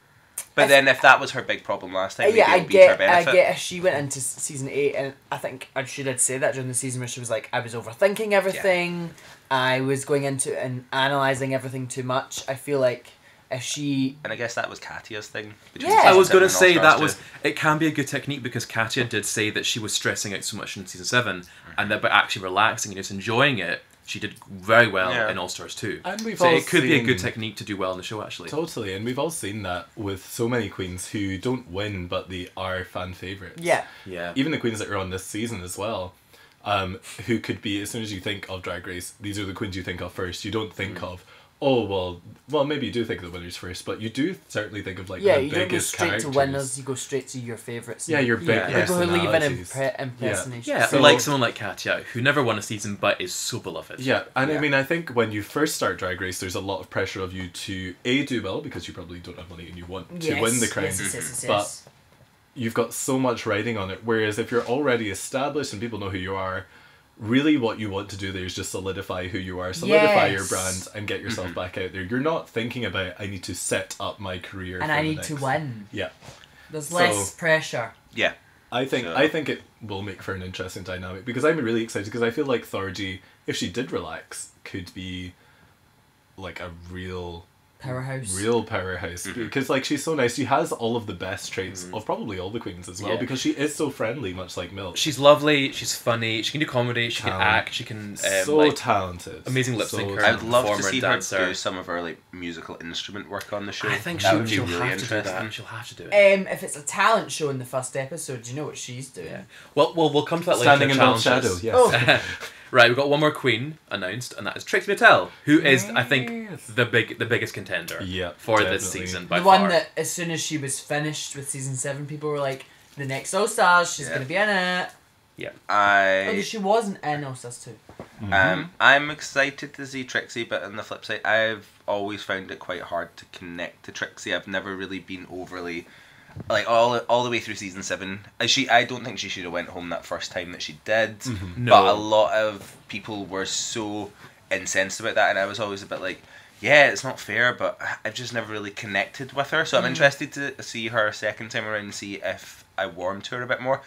But then if that was her big problem last time, maybe it'll be to her benefit. I get she went into season 8, and I think she did say that during the season where she was like, I was overthinking everything, I was going into it and analysing everything too much. I feel like if she... And I guess that was Katya's thing. I was going to say it can be a good technique because Katya did say that she was stressing out so much in season 7 and that by actually relaxing and just enjoying it, she did very well in All Stars 2. And it could be a good technique to do well in the show, actually. Totally, and we've all seen that with so many queens who don't win, but they are fan favourites. Yeah. Even the queens that are on this season as well, who could be, as soon as you think of Drag Race, these are the queens you think of first. You don't think of, well, maybe you do think of the winners first, but you do certainly think of, like, the biggest characters. Yeah, you don't go straight to winners, you go straight to your favourites. Yeah, your big people who leave an impersonation. Yeah, so, like someone like Katya, who never won a season but is so beloved. Yeah, and I mean, I think when you first start Drag Race, there's a lot of pressure of you to, A, do well, because you probably don't have money and you want to win the crown. Yes. But you've got so much riding on it, whereas if you're already established and people know who you are, really what you want to do there is just solidify who you are, solidify your brand, and get yourself back out there. You're not thinking about, I need to set up my career and I need to win. Yeah. There's less pressure. Yeah. I think it will make for an interesting dynamic, because I'm really excited, because I feel like Thorgy, if she did relax, could be like a real powerhouse, because like she's so nice. She has all of the best traits of probably all the queens as well, because she is so friendly, much like Milk. She's lovely, she's funny, she can do comedy, she can act, she can talented, amazing lip syncer. I'd love to see her do some of her like musical instrument work on the show. I think that would be she'll really have to do interesting. that. She'll have to do it. If it's a talent show in the first episode, do you know what she's doing? Yeah. Well, we'll come to that Standing later. in Bill's shadow. Yes. Right, we've got one more queen announced, and that is Trixie Mattel, who is, I think, the biggest contender for this season by far. The one that, as soon as she was finished with season 7, people were like, the next All Stars, she's going to be in it. Yeah. She wasn't in All Stars 2. I'm excited to see Trixie, but on the flip side, I've always found it quite hard to connect to Trixie. I've never really been overly... Like all the way through season 7, I don't think she should have went home that first time that she did. No. But a lot of people were so incensed about that, and I was always a bit like, yeah, it's not fair, but I've just never really connected with her. So I'm interested to see her a second time around and see if I warm to her a bit more.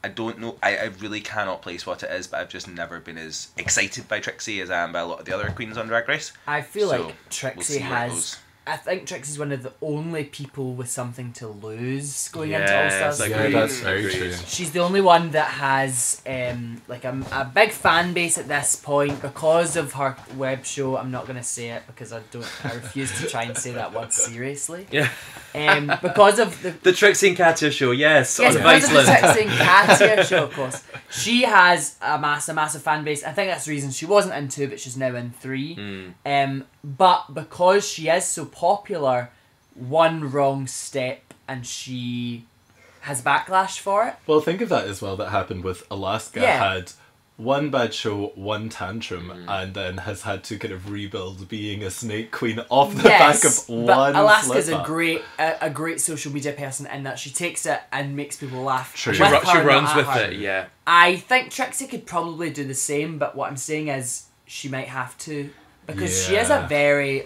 I don't know. I really cannot place what it is, but I've just never been as excited by Trixie as I am by a lot of the other queens on Drag Race. I feel like Trixie has... I think Trixie's one of the only people with something to lose going into All Stars. Yeah, that's very true. She's the only one that has like a big fan base at this point because of her web show. I'm not going to say it because I refuse to try and say that word seriously. Yeah. Because of the Trixie and Katya show, yes on because of the Viceland. Trixie and Katya show, of course. She has a massive fan base. I think that's the reason she wasn't in 2, but she's now in 3. But because she is so popular, one wrong step and she has backlash for it. Well, think of that as well. That happened with Alaska. Had one bad show, one tantrum, and then has had to kind of rebuild being a snake queen off the back of one but Alaska's slip-up. a great social media person in that she takes it and makes people laugh. True. She runs with it, yeah. I think Trixie could probably do the same, but what I'm saying is she might have to, because she is a very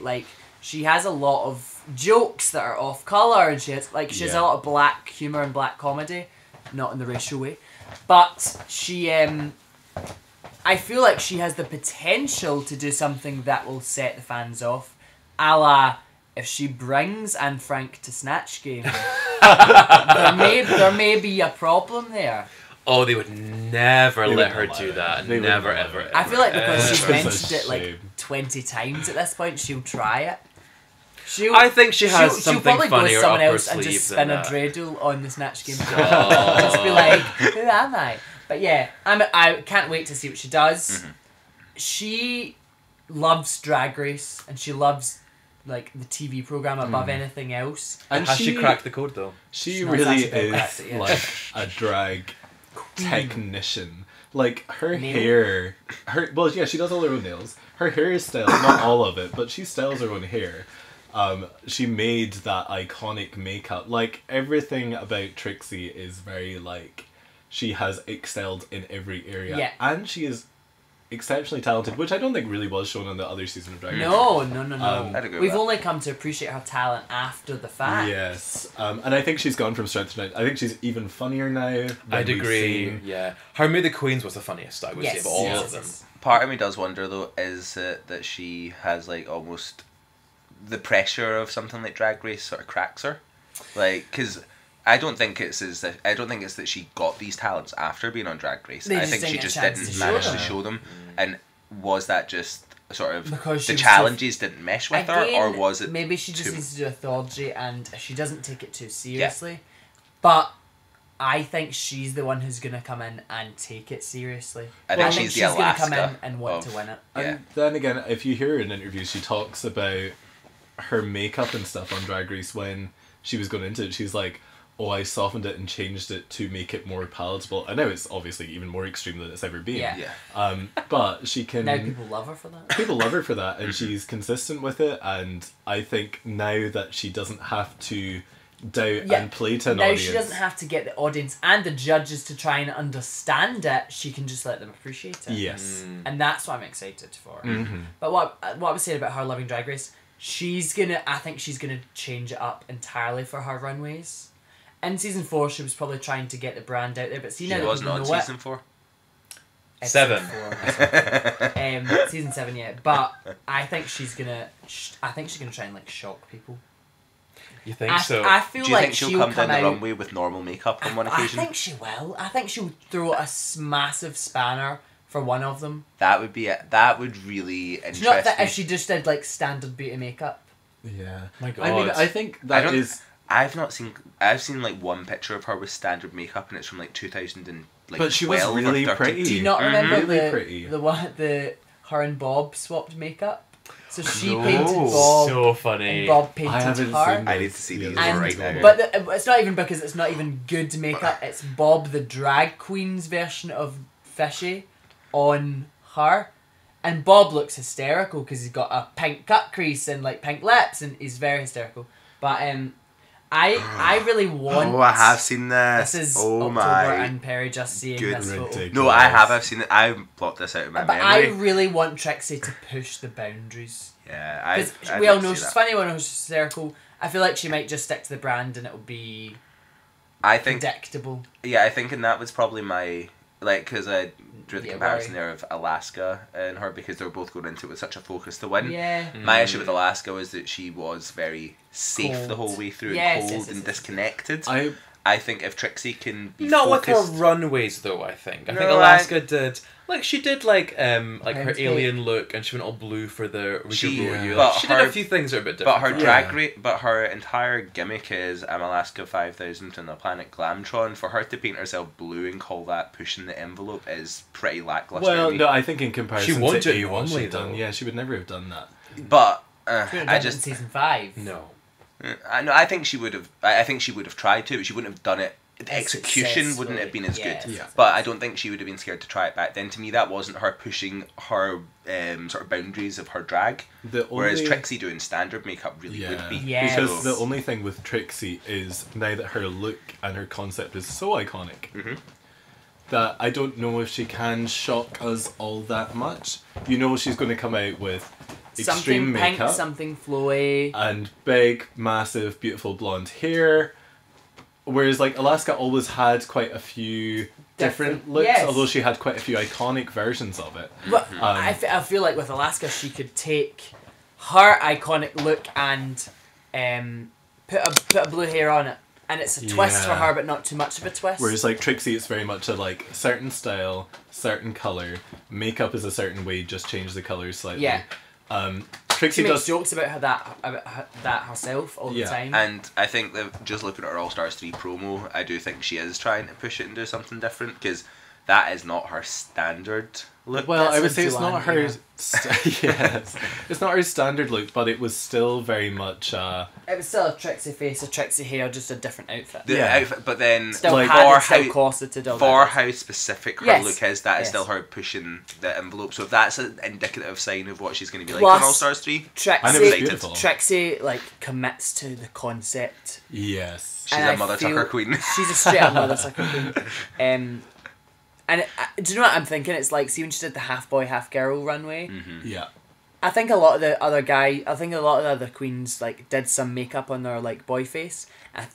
she has a lot of jokes that are off colour, and she has a lot of black humour and black comedy, not in the racial way, but she I feel like she has the potential to do something that will set the fans off, a la if she brings Anne Frank to Snatch Game. there may be a problem there. Oh, they would never let her do that. Never, ever. I feel like because she's mentioned it 20 times at this point, she'll try it. I think she has something funnier funnier up someone up her else and sleeve just than spin a that. dreidel on the Snatch Game. Just be like, who am I? But yeah, I can't wait to see what she does. She loves Drag Race and she loves the TV program above anything else. And has she cracked the code though? She really is like a drag technician. Like, her Nail? hair... Well, yeah, she does all her own nails. Her hairstyle, not all of it, but she styles her own hair. She made that iconic makeup. Like, everything about Trixie is very, like... She has excelled in every area. Yeah. And she is exceptionally talented, which I don't think really was shown on the other season of Drag Race. No. I'd agree with We've that. only come to appreciate her talent after the fact. Yes. And I think she's gone from strength to strength. I think she's even funnier now. than I'd we've agree. seen. Yeah, her Meet the Queens was the funniest. I would say of all of them. Part of me does wonder though is that she has like almost the pressure of something like Drag Race sort of cracks her, like because I don't think it's that she got these talents after being on Drag Race. They I just think didn't she get a just chance didn't to manage show to them. show them, and was that just sort of Because she the was challenges didn't mesh with her, or Again, was it maybe she just too- needs to do authority and she doesn't take it too seriously. But I think she's the one who's gonna come in and take it seriously. I think she's the gonna come in Alaska and want of- to win it. Yeah. And then again, if you hear her in interviews, she talks about her makeup and stuff on Drag Race when she was going into it. She's like, oh, I softened it and changed it to make it more palatable. And now it's obviously even more extreme than it's ever been. Yeah. But she can... Now people love her for that. People love her for that, and she's consistent with it, and I think now that she doesn't have to doubt and play to an now audience... she doesn't have to get the audience and the judges to try and understand it. She can just let them appreciate it. Yes. And that's what I'm excited for. Mm-hmm. But what I was saying about her loving Drag Race, I think she's gonna change it up entirely for her runways. In season 4, she was probably trying to get the brand out there, but see now She that wasn't people on know season 4. Episode 7. 4. Season 7, yeah. But I think she's gonna try and like shock people. You think I feel Do you like think she'll come down the out. runway with normal makeup on one occasion? I think she will. I think she'll throw a massive spanner for one of them. That would be it. That would really interest Do you know that me. if she just did like standard beauty makeup? Yeah. My God. I mean, I think I that don't- is... I've seen like one picture of her with standard makeup, and it's from like 2000 and like. But she was 12 or really 13. pretty. Do you not remember Really pretty. the one her and Bob swapped makeup? So she No. painted Bob So funny. and Bob painted I haven't her. seen I need to see these Yeah. right now. But it's not even because it's not even good makeup. It's Bob the drag queen's version of Fishy on her, and Bob looks hysterical because he's got a pink cut crease and like pink lips, and he's very hysterical. But I really want. Oh, I have seen this. This is oh October my. and Perry just seeing goodness. this photo. Ridiculous. No, I have. I've seen it. I blocked this out of my But I memory. really want Trixie to push the boundaries. Yeah, I. Because we all know she's funny, we all know she's hysterical. I feel like she might just stick to the brand and it'll be I think. predictable. Yeah, I think, and that was probably my because I drew the Yeah, comparison why? there of Alaska and her because they were both going into it with such a focus to win. Yeah. My issue with Alaska was that she was very safe Cold. the whole way through, Yes, and cold yes, yes, and yes. disconnected. I I think if Trixie can be Not with focused, her runways though. I think No, Alaska did she did like her Landscape. alien look, and she went all blue for the She- rodeo. but She did her- a few things that are a bit but different. her from drag Yeah. rate, but her entire gimmick is I'm Alaska 5000 on the planet Glamtron. For her to paint herself blue and call that pushing the envelope is pretty lackluster. well, to me. no, I think in comparison She won't to do it what normally, she'd done, though. yeah, she would never have done that. But She would have done I it in just season 5. No. I know. I think she would have. I think she would have tried to, but she wouldn't have done it. The execution wouldn't have been as good. Successfully. Yeah. But I don't think she would have been scared to try it back then. To me, that wasn't her pushing her sort of boundaries of her drag. Whereas Trixie doing standard makeup really would be. Yeah. Because So- the only thing with Trixie is now that her look and her concept is so iconic that I don't know if she can shock us all that much. You know she's going to come out with extreme Something pink, makeup something flowy. and big, massive, beautiful blonde hair. Whereas like Alaska always had quite a few different looks, yes. although she had quite a few iconic versions of it. But I feel like with Alaska, she could take her iconic look and put a blue hair on it, and it's a twist for Yeah. her, but not too much of a twist. Whereas like Trixie, it's very much a like certain style, certain color. Makeup is a certain way, just change the colors slightly. Yeah. Trixie she makes does. jokes about that herself all the Yeah. time. And I think that just looking at her All Stars 3 promo, I do think she is trying to push it and do something different because that is not her standard look. Well, That's I would what say it's not Joanne, her. Yes, it's not her standard look, but it was still very much. It was still a Trixie face, a Trixie hair, just a different outfit. The Yeah. outfit, but then Still Like, padded, for still how corseted, all for that. how specific her Yes. look is, that is Yes. still her pushing the envelope. So if that's an indicative sign of what she's going to be like Plus, on All Stars 3, And it was Trixie, beautiful. Trixie like commits to the concept. Yes. she's And a I Mother feel- Tucker queen. She's a straight up Mother Tucker queen. And do you know what I'm thinking? It's like, see when she did the half boy, half girl runway. Yeah. I think a lot of the other the other queens like did some makeup on their like boy face. I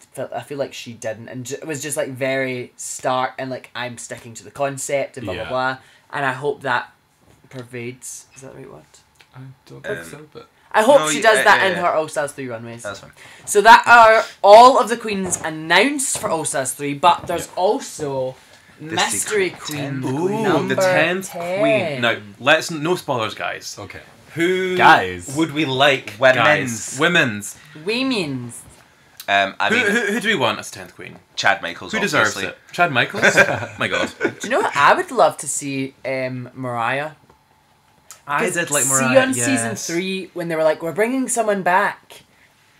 feel like she didn't, and it was just like very stark and like I'm sticking to the concept and blah Yeah. blah blah. And I hope that pervades. Is that the right word? I don't think so, but I hope No, she does that in yeah. her All Stars 3 runways. That's fine. So that are all of the queens announced for All Stars 3, but there's also Mystery secret Queen 10th Ooh, number the 10th 10. queen. Now, no spoilers, guys. okay. Who Guys. would we like? Women's. Guys? Women's. Women's. I mean, Who do we want as 10th queen? Chad Michaels. Who deserves obviously. it? Chad Michaels? My God. Do you know what? I would love to see Mariah. I 'Cause did like See Mariah. on season 3 when they were like, we're bringing someone back,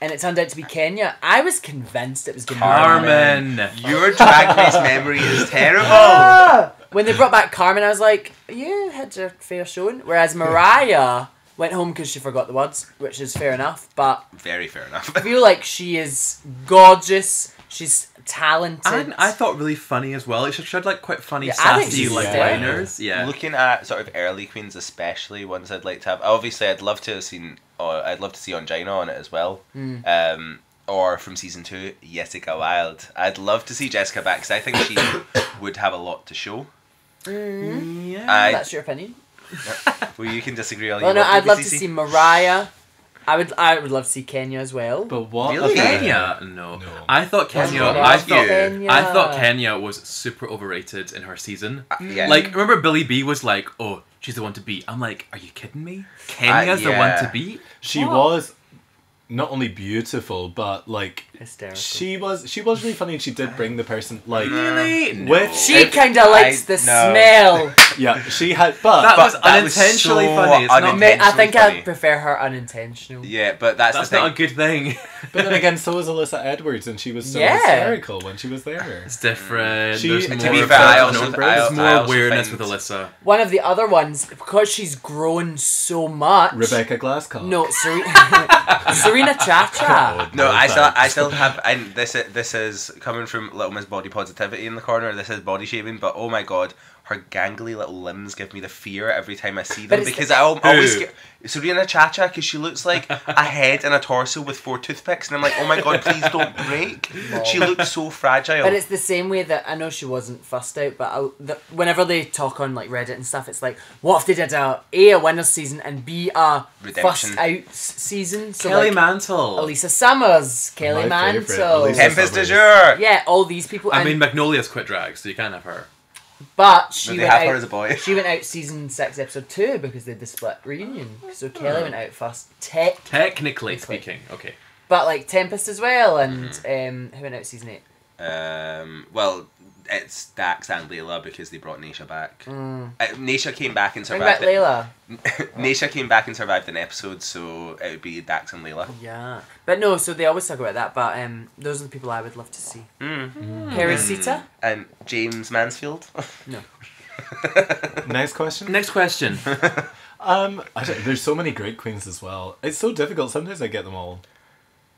and it turned out to be Kenya. I was convinced it was going to be Carmen. Your Drag Race memory is terrible. Ah! When they brought back Carmen, I was like, you had your fair showing. Whereas Mariah went home because she forgot the words, which is fair enough. But Very fair enough. I feel like she is gorgeous. She's talented. And I thought really funny as well. She had like quite funny, Yeah, I think sassy she's like stellar. liners. Yeah. Looking at sort of early queens, especially ones I'd like to have. Obviously, I'd love to have seen. I'd love to see Ongina on it as well. Or from season 2, Jessica Wilde. I'd love to see Jessica back because I think she would have a lot to show. Yeah. That's your opinion. Well, you can disagree all Well, you no, want. I'd love to BCC. see Mariah. I would love to see Kenya as well. But what? Really? about- Kenya? No. No. I thought Kenya. wrong I with thought. you? Kenya. I thought Kenya was super overrated in her season. Yeah. Like, remember Billy B was like, "Oh, she's the one to beat." I'm like, "Are you kidding me? Kenya's the one yeah. to beat." She What? was not only beautiful, but like Hysterical. she was really funny, and she did bring the person like Really? No. with She kind of likes the no. smell. yeah she had but That was But that was unintentionally so funny. It's not. unintentional. I think funny. I prefer her unintentional. Yeah, but that's That's the thing. not a good thing. but then again so was Alyssa Edwards, and she was so Yeah. hysterical when she was there. It's different. She- There's to more be of fair, that. I also- There's I more also awareness find- with Alyssa. One of the other ones, because she's grown so much. Rebecca Glasscock. No, Serena Chacha. No, I thanks. still have, and this is coming from Little Miss Body Positivity in the corner. This is body shaming, but oh my god, her gangly little limbs give me the fear every time I see them it's because the- I always Who? get Serena Chacha because she looks like a head and a torso with 4 toothpicks, and I'm like, oh my god, please don't break. She looks so fragile. But it's the same way that I know she wasn't fussed out, but whenever they talk on like Reddit and stuff, it's like, what if they did a winner's season and B a Redemption. fussed out season? So Kelly like Mantle. Elisa Summers, Kelly My favourite, Mantle. Elisa Tempest de Summers. jour. Yeah, all these people. I and- mean, Magnolia's quit drag, so you can't have her. but she They went have out. her as a boy. She went out season 6, episode 2 because they did the split reunion. So Kelly went out first. Technically speaking, okay. But like Tempest as well, and who went out season 8? Well, it's Dax and Layla because they brought Naisha back. Naisha came back and Bring back survived. Layla. Naisha came back and survived an episode, so it would be Dax and Layla. Yeah, but no. So they always talk about that. But those are the people I would love to see. Perisita? And James Mansfield. No. Next question. Next question. There's so many great queens as well. It's so difficult. Sometimes I get them all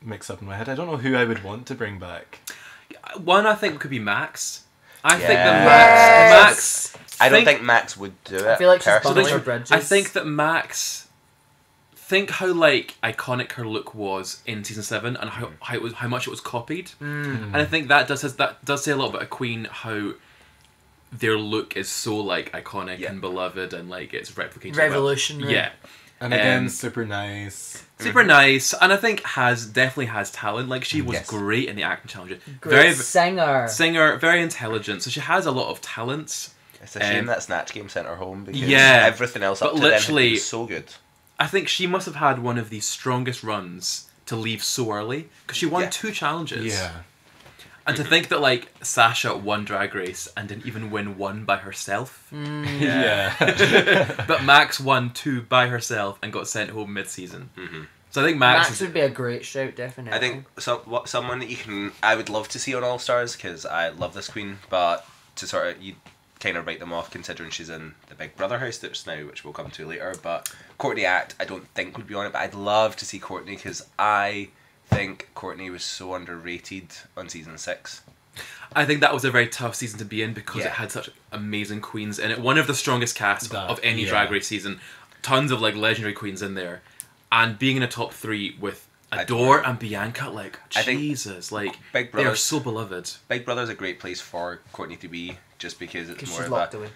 mixed up in my head. I don't know who I would want to bring back. One I think could be Max. I think Yeah. that Max. I don't think Max would do it. I feel like she's personally. bumping her bridges. I think that Max. Think how like iconic her look was in season 7 and how much it was copied, and I think that does say a lot about a queen, how their look is so like iconic Yeah. and beloved and like it's replicated well. Revolutionary. Yeah. And again, Um, super nice. Super nice, and I think definitely has talent. Like she was Yes. great in the acting challenges. Great singer. Singer, very intelligent. So she has a lot of talents. It's a shame Um, that Snatch Game sent her home because Yeah, everything else up but to then had literally- been so good. I think she must have had one of the strongest runs to leave so early because she won Yeah. 2 challenges. Yeah. And to think that, like, Sasha won Drag Race and didn't even win one by herself. Yeah. But Max won 2 by herself and got sent home mid-season. So I think Max would be a great shout, definitely. I think someone that I would love to see on All Stars, because I love this queen, but to sort of, you kind of write them off considering she's in the Big Brother house that's now, which we'll come to later. But Courtney Act, I don't think would be on it, but I'd love to see Courtney, because I think Courtney was so underrated on season 6. I think that was a very tough season to be in because Yeah. it had such amazing queens in it. One of the strongest casts of any yeah. Drag Race season. Tons of, like, legendary queens in there. And being in a top 3 with Adore and Bianca, like, Jesus, like, Big they are Brother- so beloved. Big Brother's a great place for Courtney to be, just because it's more she's of locked a... away.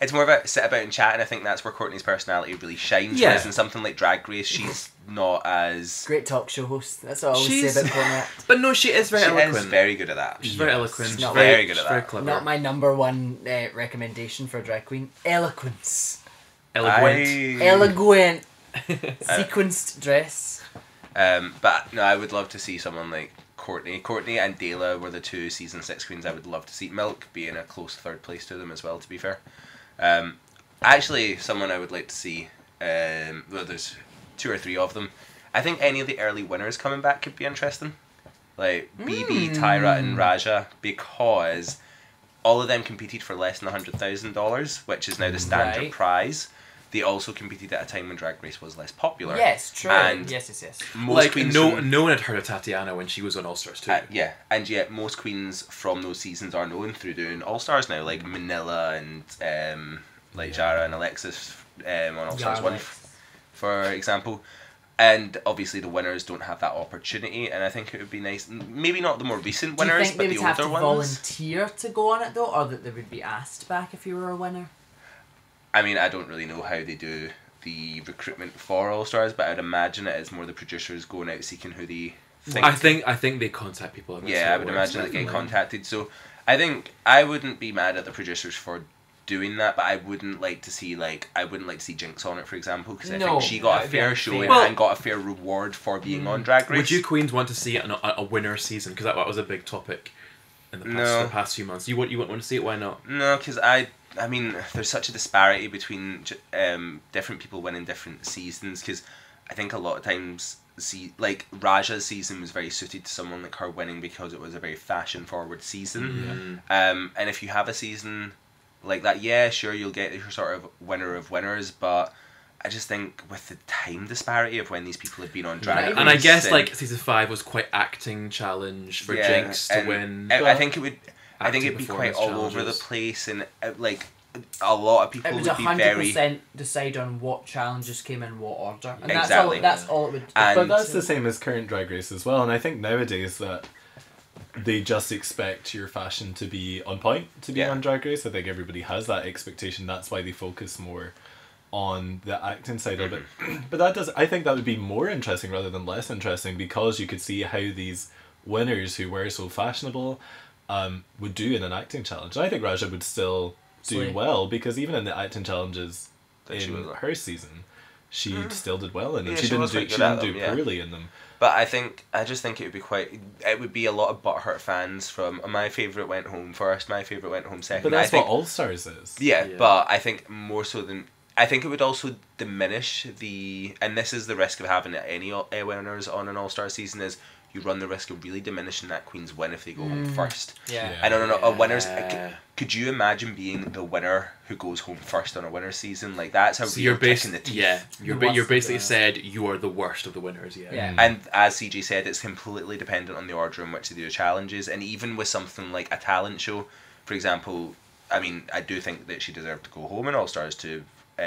It's more of a sit about and chat, and I think that's where Courtney's personality really shines. Yeah. Whereas in something like Drag Race, she's not as... Great talk show host. That's what I always She's- say about Courtney Act. But no, she is very She eloquent. is very good at that. She's very eloquent. She's not very good at she's very that. clever. Not my number one recommendation for a drag queen. Eloquence. Eloquent. Eloquent. Sequenced dress. But no, I would love to see someone like Courtney. Courtney and Dela were the 2 season 6 queens I would love to see. Milk being a close 3rd place to them as well, to be fair. Actually, someone I would like to see, well, there's 2 or 3 of them. I think any of the early winners coming back could be interesting. Like BB, Tyra and Raja, because all of them competed for less than $100,000, which is now the standard Right. prize. They also competed at a time when Drag Race was less popular. Yes, true. And yes. most Like, queens no from- one had heard of Tatiana when she was on All Stars too. yeah, and yet most queens from those seasons are known through doing All Stars now, like Manila and like Jara and Alexis on All Stars 1, for example. And obviously the winners don't have that opportunity, and I think it would be nice, maybe not the more recent Do you winners, think but they the would have older to ones. volunteer to go on it though, or that they would be asked back if you were a winner? I mean, I don't really know how they do the recruitment for All Stars, but I'd imagine it is more the producers going out seeking who they think. I think they contact people. and that's Yeah, how I it would works. imagine they get contacted. So I think I wouldn't be mad at the producers for doing that, but I wouldn't like to see Jinx on it, for example, because I No, think she got that a would be fair unfair. showing Well- and got a fair reward for being on Drag Race. Would you queens want to see a winner season? Because that was a big topic in the past few months. You wouldn't want to see it? Why not? No, because I mean, there's such a disparity between different people winning different seasons, because I think a lot of times, like Raja's season was very suited to someone like her winning because it was a very fashion forward season. And if you have a season like that, yeah, sure, you'll get your sort of winner of winners, but I just think with the time disparity of when these people have been on Drag Race, And I guess like season 5 was quite acting challenge for Jinx to win. I think it would. I think Acting it'd be quite performance all over the challenges. place, and like a lot of people It would would be very. 100% decide on what challenges came in what order, and Exactly. that's all it would. And- But that's the same as current Drag Race as well, and I think nowadays that they just expect your fashion to be on point to be Yeah. on Drag Race. I think everybody has that expectation. That's why they focus more on the acting side of it. But I think that would be more interesting rather than less interesting, because you could see how these winners who were so fashionable would do in an acting challenge. And I think Raja would still do Slay. well, because even in the acting challenges That she in was- her season, she still did well in them. Yeah, she she didn't was do quite good at them, yeah. poorly in them. But I just think it would be a lot of butthurt fans from my favourite went home first, my favourite went home second. But that's I think, what All Stars is. yeah, Yeah. but I think more so than I think it would also diminish and this is the risk of having any winners on an All Star season, is you run the risk of really diminishing that queen's win if they go home first. Yeah. I don't know, a winner's. Yeah. Could you imagine being the winner who goes home first on a winner's season? Like, that's a So real you're kick in the teeth. you're basically said you are the worst of the winners. Yeah. Yeah. And as CJ said, it's completely dependent on the order in which they do the challenges. And even with something like a talent show, for example, I mean, I do think that she deserved to go home in All Stars 2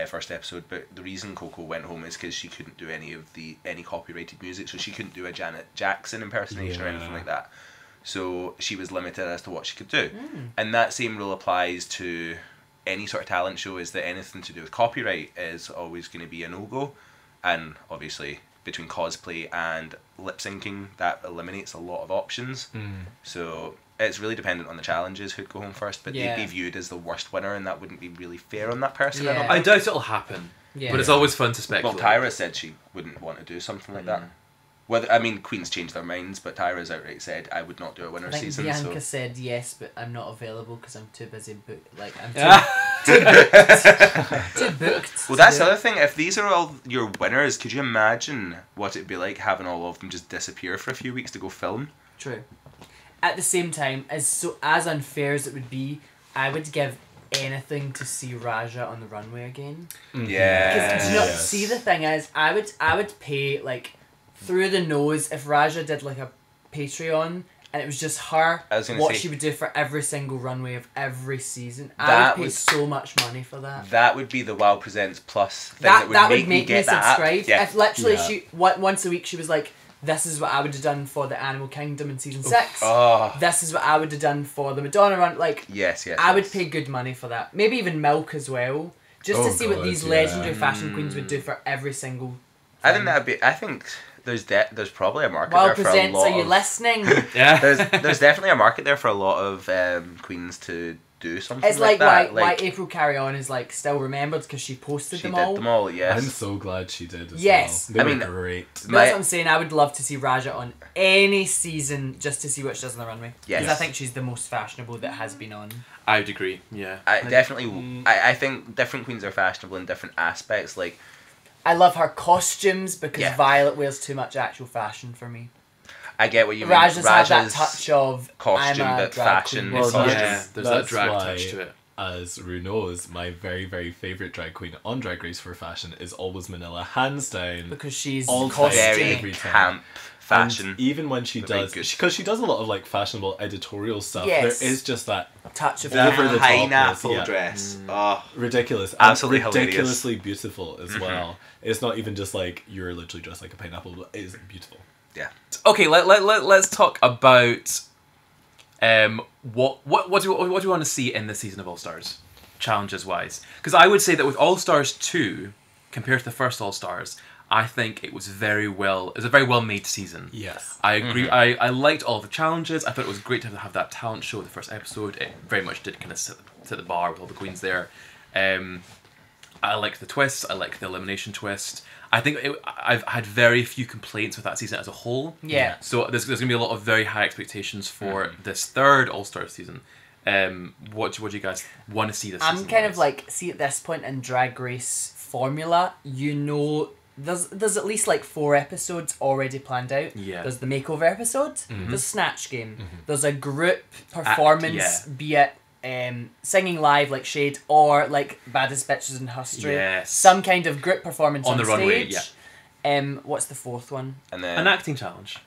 first episode, but the reason Coco went home is because she couldn't do any copyrighted music, so she couldn't do a Janet Jackson impersonation or anything like that. So she was limited as to what she could do. And that same rule applies to any sort of talent show, is that anything to do with copyright is always going to be a no-go. And obviously, between cosplay and lip syncing, that eliminates a lot of options. So it's really dependent on the challenges who'd go home first, but Yeah. they'd be viewed as the worst winner, and that wouldn't be really fair on that person. Yeah. I doubt it'll happen. Yeah. But it's always fun to Well, speculate. Tyra said she wouldn't want to do something like that. Whether I mean, Queen's changed their minds, but Tyra's outright said, "I would not do a I winner think season." Bianca So said yes, but I'm not available because I'm too busy. I'm Yeah. too booked. Too booked. well, that's the other thing. If these are all your winners, could you imagine what it'd be like having all of them just disappear for a few weeks to go film? True. At the same time, as unfair as it would be, I would give anything to see Raja on the runway again. Yeah. Because see, the thing is, I would pay like through the nose if Raja did like a Patreon and it was just her what she would do for every single runway of every season. I would pay so much money for that. That would be the WoW Presents Plus thing that would make me subscribe. Yeah. If literally she once a week she was like, this is what I would have done for the Animal Kingdom in season 6. Oh. This is what I would have done for the Madonna run. Like, yes. I would pay good money for that. Maybe even Milk as well, just to see what these legendary fashion queens would do for every single thing. I think that'd be. I think there's probably a market Well, there for a Presents, lot. are you listening? Yeah. There's definitely a market there for a lot of queens to do something It's like that. why April Carry On is like still remembered because she posted them all. She did them all, yes. I'm so glad she did as Yes. well. They were great. That's what I'm saying. I would love to see Raja on any season just to see what she does on the runway. Yes. Because I think she's the most fashionable that has been on. I would agree. Yeah. I think different queens are fashionable in different aspects. Like, I love her costumes because Violet wears too much actual fashion for me. I get what you mean. Raja's have that touch of costume, I'm a but drag fashion. queen. Well, costume. yeah, there's that drag touch to it. As Rue knows, my very, very favourite drag queen on Drag Race for fashion is always Manila, hands down. Because she's all very every time. camp fashion. And even when she does, because she does a lot of like fashionable editorial stuff, there is just that touch of over the pineapple dress. Oh, ridiculous, absolutely ridiculously beautiful as well. It's not even just like you're literally dressed like a pineapple, but it is beautiful. Yeah. Okay, let's talk about what do you want to see in this season of All Stars, challenges wise? Because I would say that with All Stars 2 compared to the first All Stars, I think it was a very well made season. Yes, I agree. I liked all the challenges. I thought it was great to have that talent show. The first episode, it very much did kind of sit the bar with all the queens there. I liked the twists. I liked the elimination twist. I think I've had very few complaints with that season as a whole. Yeah. So there's going to be a lot of very high expectations for this third All Star season. What do you guys want to see this season? I'm kind of like, see at this point in Drag Race formula, there's at least like 4 episodes already planned out. Yeah. There's the makeover episode, there's Snatch Game, there's a group performance, be it singing live like Shade or like Baddest Bitches in History. Yes. Some kind of group performance on the stage. runway, yeah. What's the 4th one? And then An acting challenge.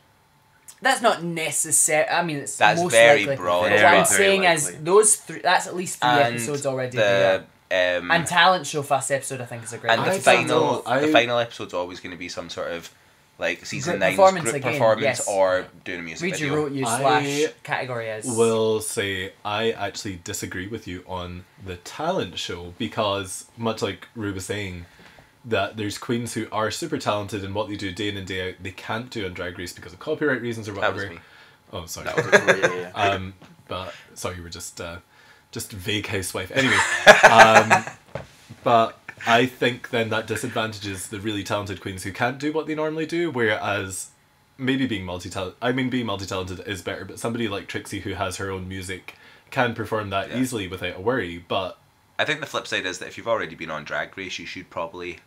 That's not necessary. I mean, it's that's most very likely. broad. But Very, what I'm very saying likely. is those 3. That's at least 3 episodes already there. And talent show first episode, I think, is a great. And the final episode's always going to be some sort of like season 9's group performance or doing a music Read video. your wrote you / category is. Will say I actually disagree with you on the talent show because much like Rue was saying, that there's queens who are super talented in what they do day in and day out. They can't do on Drag Race because of copyright reasons or whatever. That was me. Oh, sorry. That was yeah. But sorry, you were just vague housewife. Anyway, but I think then that disadvantages the really talented queens who can't do what they normally do. Whereas maybe being multi-talented is better. But somebody like Trixie who has her own music can perform that easily without a worry. But I think the flip side is that if you've already been on Drag Race, you should probably.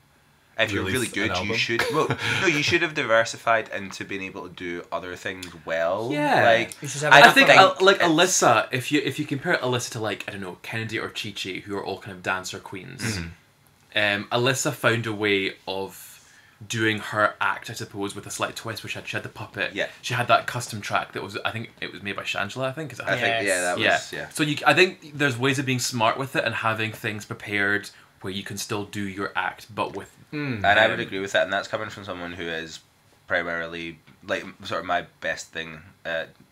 If you're really good, you should. Well, no, you should have diversified into being able to do other things well. Yeah, like I think like Alyssa. If you compare Alyssa to like I don't know Kennedy or Chi Chi, who are all kind of dancer queens, Alyssa found a way of doing her act, I suppose, with a slight twist, which she had the puppet. Yeah, she had that custom track that was I think it was made by Shangela. I think. So I think there's ways of being smart with it and having things prepared where you can still do your act, but with. And I would agree with that, and that's coming from someone who is primarily like sort of my best thing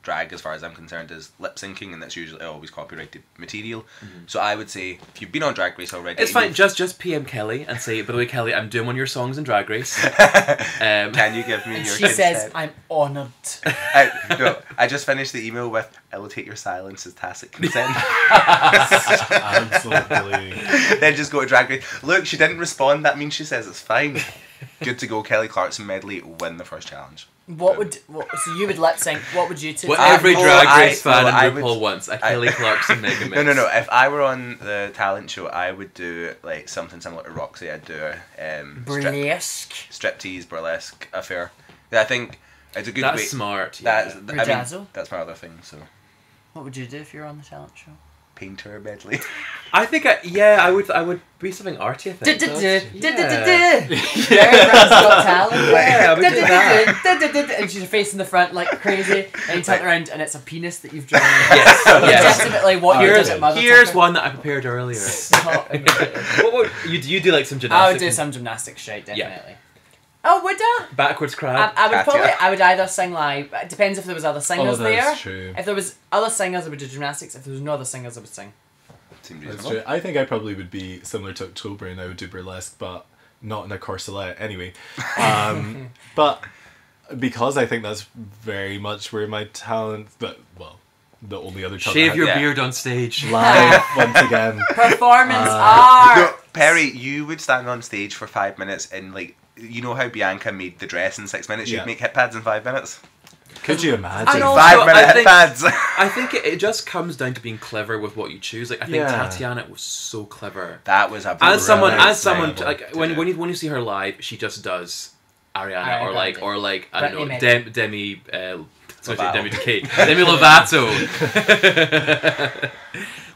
drag as far as I'm concerned is lip syncing, and that's usually always copyrighted material. So I would say if you've been on Drag Race already, it's fine. Just PM Kelly and say, by the way, Kelly, I'm doing one of your songs in Drag Race. Can you give me your? She says, "I'm honoured." I just finished the email with, "I will take your silence as tacit consent." absolutely. Then just go to Drag Race. Look, she didn't respond. That means she says it's fine. Good to go. Kelly Clarkson medley win the first challenge. So you would lip sync. What would you two? What do? every Drag Race fan I and would- RuPaul wants, a Kelly Clarkson mega mix. No. If I were on the talent show, I would do like something similar to Roxy. I'd do a Burlesque. striptease burlesque affair. Yeah, I think it's a good way. That's smart. Yeah. Rujazzle? That's my other thing. So What would you do if you were on the talent show? painter medley. I think I would be something arty. I think. Mary Brown's Got Talent. Yeah, we did that. And she's facing the front like crazy, and you turn around and it's a penis that you've drawn. Yes. Yes. Definitely what you did at Mother Here's Tucker. one that I prepared earlier. Stop. What would you do? Like some I gymnastics? would do some gymnastics shit, Yeah. definitely. Oh, would I? Backwards crab. I would Katya. probably. I would either sing live. It depends if there was other singers there. that's true. If there was other singers, I would do gymnastics. If there was no other singers, I would sing. Seems That's reasonable. true. I think I probably would be similar to October and I would do burlesque, but not in a corselet anyway. But because I think that's very much where my talent, the only other talent Shave I your Yeah. beard on stage. have live once again. Performance No, art. Perry, you would stand on stage for 5 minutes and like you know how Bianca made the dress in 6 minutes. Yeah. You'd make hip pads in 5 minutes. Could you I imagine? know. 5 I minute hip think- pads. I think it just comes down to being clever with what you choose. Like I think Yeah. Tatiana was so clever. That was a As someone, incredible. like when you see her live, she just does Ariana Ariana or like I don't know Brittany Demi Lovato. Demi Demi Lovato.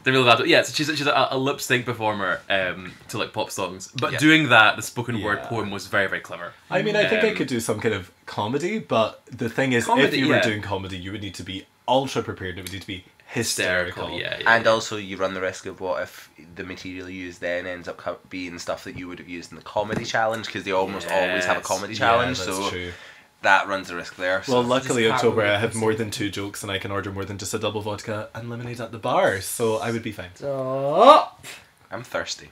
Demi Lovato. Yeah, so she's a lip sync performer to like pop songs, but Yeah. doing that the spoken word Yeah. poem was very, very clever. I mean, I think I Um, could do some kind of comedy, but the thing is, if Comedy, you were yeah. doing comedy, you would need to be ultra prepared. It would need to be hysterical. Yeah. And also, you run the risk of what if the material you use then ends up being stuff that you would have used in the comedy challenge because they almost always have a Yes. comedy Yeah, challenge. that's so true. that runs the risk there. So. Well, luckily Just October can't I have really more than 2 jokes and I can order more than just a double vodka and lemonade at the bar, so I would be fine. Stop. I'm thirsty.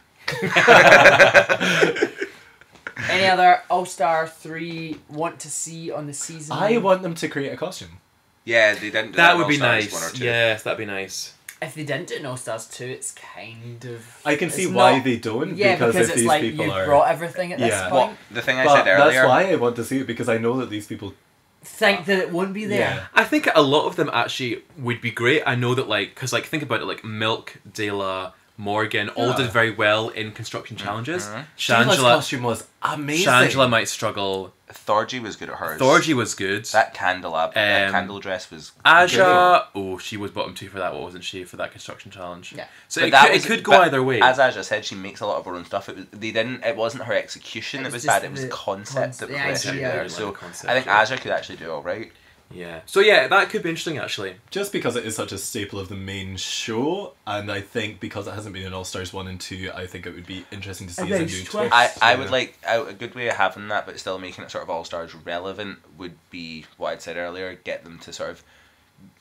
Any other All-Star 3 want to see on the season? I want them to create a costume. Yeah, they didn't do That in would be All-Stars nice. 1 or 2. Yes, that'd be nice. If they didn't do an All-Stars 2, it's kind of... I can it's see why not- they don't, Yeah, because if it's these like people you've are... brought everything at this Yeah. point. Well, the thing I But said earlier. that's why I want to see it, because I know that these people... Think that it won't be there. Yeah. I think a lot of them actually would be great. I know that because think about it, like Milk, Dela, Morgan all Yeah. did very well in construction challenges. Shangela's Shangela costume was amazing. Shangela might struggle. Thorgy was good at hers. Thorgy was good. That candle dress was. Aja, she was bottom 2 for that, wasn't she, for that construction challenge? Yeah. So But it that could, was- it could go but either way. As Aja said, she makes a lot of her own stuff. It wasn't her execution It that was was bad. just It was the the concept that the was messed idea. up there. Yeah, So the concept, I think yeah. Aja could actually do all right. Yeah. So yeah, that could be interesting actually. Just because it is such a staple of the main show, and I think because it hasn't been in All Stars 1 and 2, I think it would be interesting to see A as a nice new twist. twist. I would like a good way of having that, but still making it sort of All Stars relevant would be what I'd said earlier. Get them to sort of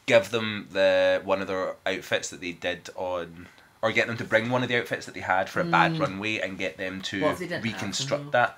give them one of their outfits that they did on, or get them to bring one of the outfits that they had for a bad runway and get them to What if they didn't have reconstruct them, that.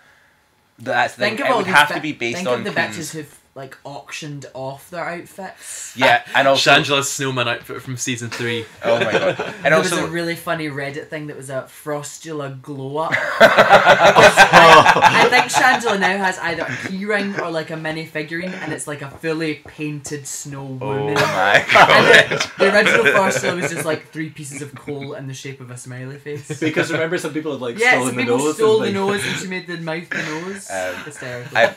That's the Think thing. of It all would these have to be based think on of the Queen's- bitches who've like auctioned off their outfits. Yeah, and also Shangela's snowman outfit from season 3. oh my god, and There was also a really funny Reddit thing that was a Frostula glow up. I think Shangela now has either a keyring or like a mini figurine, and it's like a fully painted snow oh woman. my And god. the original Frostula was just like 3 pieces of coal in the shape of a smiley face. Because remember, some people had like Yeah, stolen some the people nose. stole and, the like, nose and she made the mouth the nose. Hysterical.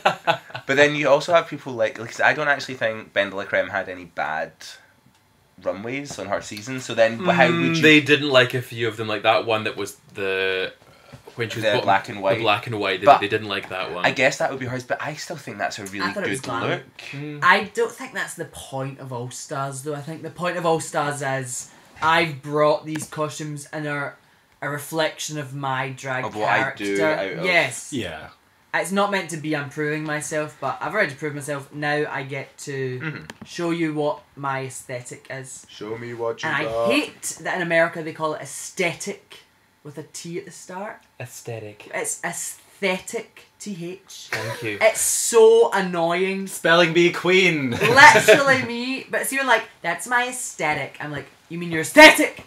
But then you also have people like I don't actually think Bendela Creme had any bad runways on her season. So then how would you? They didn't like a few of them, like that one that was when she was The black and white. The black and white. But They didn't like that one. I guess that would be hers, but I still think that's a really thought it was good glam. look. I don't think that's the point of All Stars, though. I think the point of All Stars is I've brought these costumes and are a reflection of my drag Of what I character. do out of- Yes. yeah. It's not meant to be I'm proving myself, but I've already proved myself. Now I get to show you what my aesthetic is. Show me what you And I hate that in America they call it aesthetic with a T at the start. Aesthetic. It's aesthetic, TH. Thank you. It's so annoying. Spelling bee queen. Literally me. But so you're like, that's my aesthetic. I'm like, you mean your aesthetic?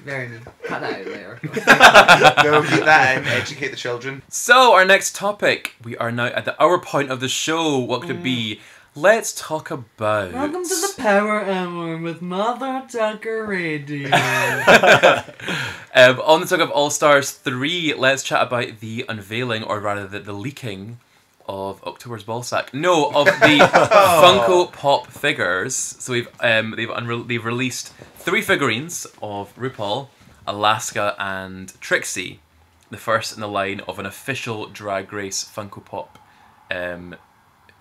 Very mean. Cut that out later. No, keep that in. Educate the children. So, our next topic. We are now at our point of the show. What could it be? Let's talk about... Welcome to the Power Hour with Mother Tucker Radio. On the talk of All Stars 3, let's chat about the unveiling, or rather the leaking, of October's Ballsack. No, of the Funko Pop figures. So they've released 3 figurines of RuPaul, Alaska, and Trixie. The first in the line of an official Drag Race Funko Pop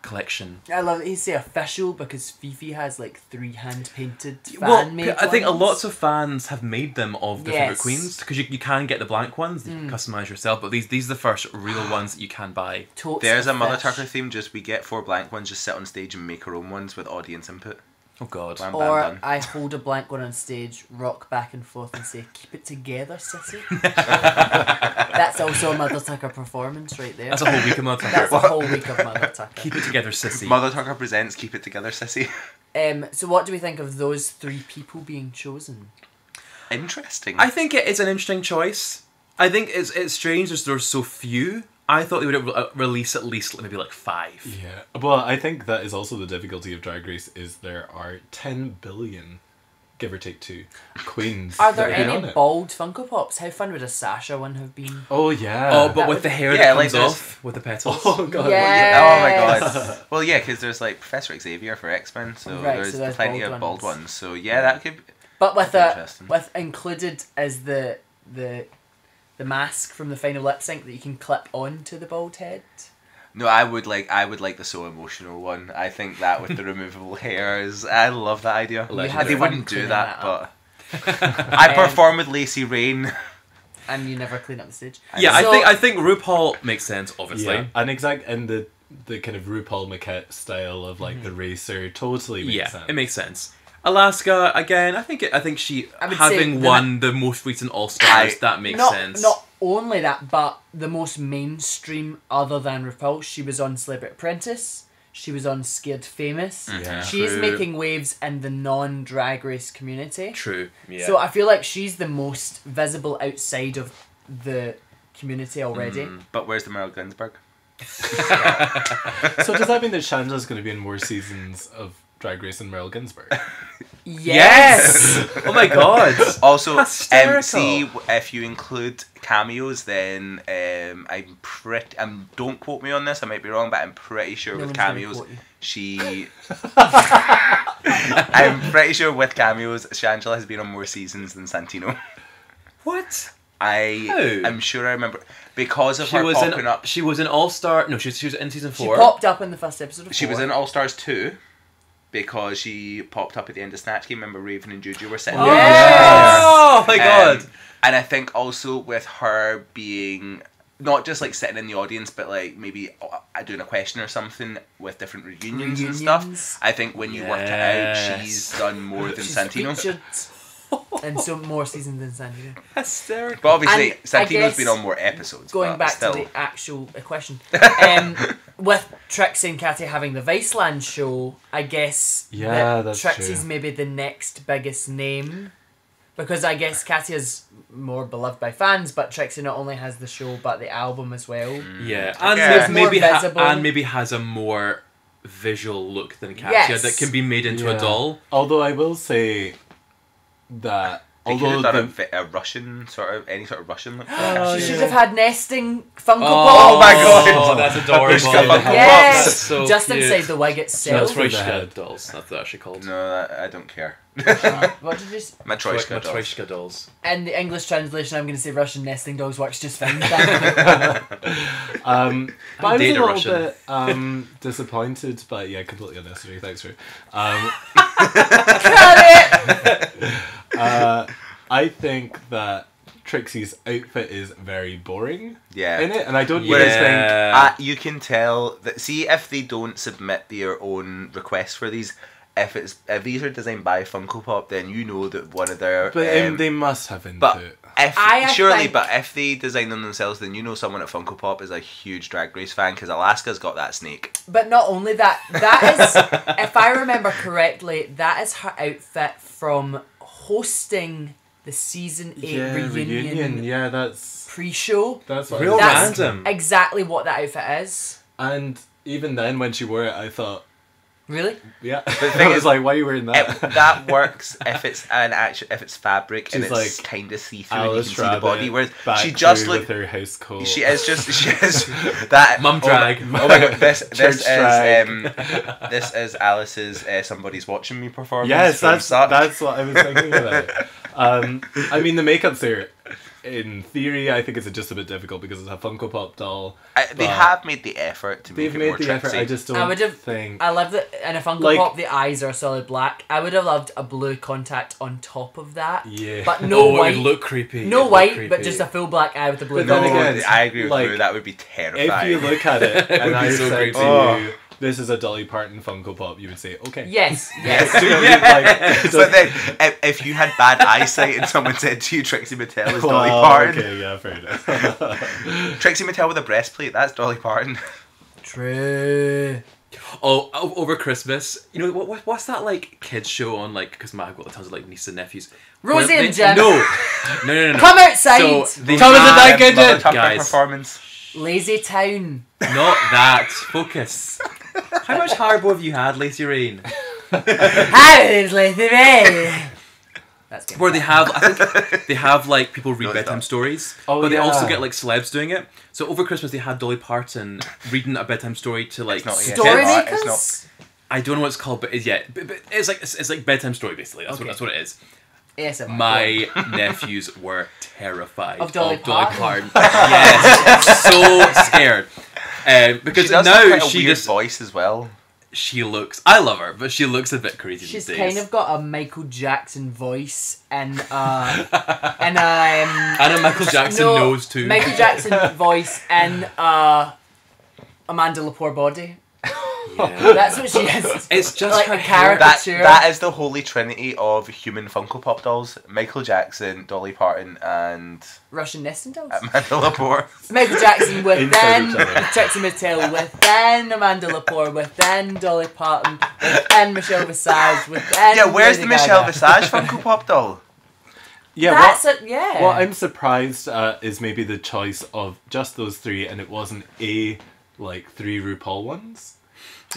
collection. I love that you say official because Fifi has like 3 hand-painted fan-made I think ones. lots of fans have made them of the favourite Yes. queens, because you can get the blank ones that you can customise yourself, but these are the first real ones that you can buy. Totes There's a of Mother fish. Tucker theme. Just we get 4 blank ones, just sit on stage and make our own ones with audience input. Oh god. Bam, bam, Or done. I hold a blank one on stage, rock back and forth and say, keep it together, sissy. That's also a Mother Tucker performance right there. That's a whole week of Mother That's Tucker. a whole week of Mother Tucker. Keep it together, sissy. Mother Tucker presents Keep It Together, Sissy. So what do we think of those 3 people being chosen? Interesting. I think it is an interesting choice. I think it's strange there's so few. I thought they would release at least maybe like 5. Yeah. Well, I think that is also the difficulty of Drag Race, is there are 10 billion, give or take 2, queens. Are there that are on any it. bald Funko Pops? How fun would a Sasha one have been? Oh, yeah. Oh, but That with would- the hair Yeah, that like comes there's- off with the petals. Oh, God. Yeah. Oh my Yes. god. Well, yeah, because there's like Professor Xavier for X-Men, so Right, there's so there's plenty bald of bald ones. ones. So yeah, that could. But with That'd be interesting. with included as the mask from the final lip sync that you can clip onto the bald head. No, I would like the So Emotional one. I think that with the removable hairs, I love that idea. You had They fun wouldn't do cleaning that, that up. but I perform with Lacey Rain. And you never clean up the stage. Yeah, So- I think RuPaul makes sense, obviously. Yeah, and and the kind of RuPaul Maquette style of like the racer totally makes Yeah, sense. it makes sense. Alaska, again, I think she, I would say having the- won the most recent All Stars, that makes not, sense. Not only that, but the most mainstream other than RuPaul. She was on Celebrity Apprentice. She was on Scared Famous. Yeah. She's True. making waves in the non-drag race community. True. Yeah. So I feel like she's the most visible outside of the community already. But where's the Meryl Ginsburg? So does that mean that Chandler's going to be in more seasons of Drag Race than Meryl Ginsburg? yes! Oh my god! Also, Hysterical. see, if you include cameos, then I'm pretty. Don't quote me on this. I might be wrong, but I'm pretty sure No with one's gonna cameos, quote you. she. I'm pretty sure with cameos, Shangela has been on more seasons than Santino. What? I'm sure I remember because of She her was popping in. up. She was in All Star. No, she was in season She 4. popped up in the first episode of She was 4. in All Stars 2 because she popped up at the end of Snatch Game. Remember Raven and Juju were sitting Oh, there. oh my god! And I think also with her being not just like sitting in the audience, but like maybe doing a question or something with different reunions and stuff. I think when you work it out, Yes. she's done more than She's Santino. featured in so more seasons than Santino. Hysterical. But obviously, And I Santino's guess been on more episodes. Going but back still. to the actual question, with Trixie and Katy having the Viceland show, I guess Yeah, that that's Trixie's true. maybe the next biggest name, because I guess Katy is more beloved by fans, but Trixie not only has the show but the album as well. Yeah, Okay. and It's maybe more visible. and maybe has a more visual look than Katya Yes. that can be made into Yeah. a doll. Although I will say that They could although have done the, a Russian any sort of Russian look. She should have had nesting Funko Oh Pops. my God. Oh, that's adorable. Babushka Funko Yes, That's so just cute. inside the wig That's itself. for the Matryoshka head. dolls. That's what they're actually called. No, I don't care. What did you say? Matryoshka dolls. Matryoshka dolls. In the English translation, I'm going to say Russian nesting dogs works just fine. Thank but I was a data little Russian. bit disappointed, but yeah, completely unnecessary. Thanks, Ru. I think that Trixie's outfit is very boring Yeah. in it, and I don't Yeah. really think. You can tell that. See, if they don't submit their own requests for these, if these are designed by Funko Pop, then you know that one of their. But they must have input. But I surely, think- but if they design them themselves, then you know someone at Funko Pop is a huge Drag Race fan because Alaska's got that snake. But not only that, that is, if I remember correctly, that is her outfit from hosting the season 8 reunion Yeah, that's pre-show. what Real I was That's random. exactly what that outfit is. And even then, when she wore it, I thought, Really? yeah. the thing I was is, like, why are you wearing that? that works if it's if it's fabric and She's it's like kind of see through and you can Alice see the body. Whereas back she just through looked. with her house coat. She is that Mum drag. Oh my god! This Church drag. this is Alice's Somebody's Watching Me performance. Yes, from Suck. that's what I was thinking about. I mean, the makeup's there. In theory, I think it's just a bit difficult because it's a Funko Pop doll. They have made the effort to make They've it more made the effort. tricksy. I just I don't would have. think. I love that in a Funko Like- Pop, the eyes are solid black. I would have loved a blue contact on top of that. Yeah. But no It white. would look creepy. No It'd look white, creepy. but just a full black eye with a blue. But then No, again, I agree with like, you. That would be terrifying. If you look at it and would be I so said creepy. to Oh. you, this is a Dolly Parton Funko Pop, you would say, okay. Yes. Yes. Do you know what I mean? Like, But then, if you had bad eyesight and someone said to you, Trixie Mattel is Dolly well, Parton. okay, yeah, fair enough. Trixie Mattel with a breastplate, that's Dolly Parton. True. Oh, over Christmas, you know what's that like kids show on like? Because I've got tons of like nieces and nephews. Rosie Where and Jim. No. Come outside. So they Come into have- that kitchen. Mother Tucker Guys. performance. Lazy Town. Not that. Focus. How much Haribo have you had, Lacey Rain? How is Lazy Ray? That's good. Where they have, I think they have like people read No, it's bedtime not. stories, Oh, but they also yeah. get like celebs doing it. So over Christmas they had Dolly Parton reading a bedtime story to like It's not kids. Story It's makers? not. I don't know what it's called, but it's like it's like bedtime story basically. That's Okay. what it is. ASMR. My nephews were terrified Of Dolly Parton? Yes, so scared. Because She does now have quite a she weird just voice as well. she looks. I love her, but she looks a bit crazy She's these days. kind of got a Michael Jackson voice and and a Michael Jackson no, nose too. Michael Jackson voice and Amanda Lepore body. Yeah. That's what she is. It's just like her a hair. caricature. That is the holy trinity of human Funko Pop dolls. Michael Jackson, Dolly Parton, and Russian nesting dolls. Amanda Lepore. Michael Jackson with Inside then each other. Trixie Mattel with then Amanda Lepore with then Dolly Parton with then Michelle Visage with then Yeah, where's Lady the Michelle Gaga. Visage Funko Pop doll? Yeah, That's it. Yeah. what I'm surprised at is maybe the choice of just those three, and it wasn't like 3 RuPaul ones.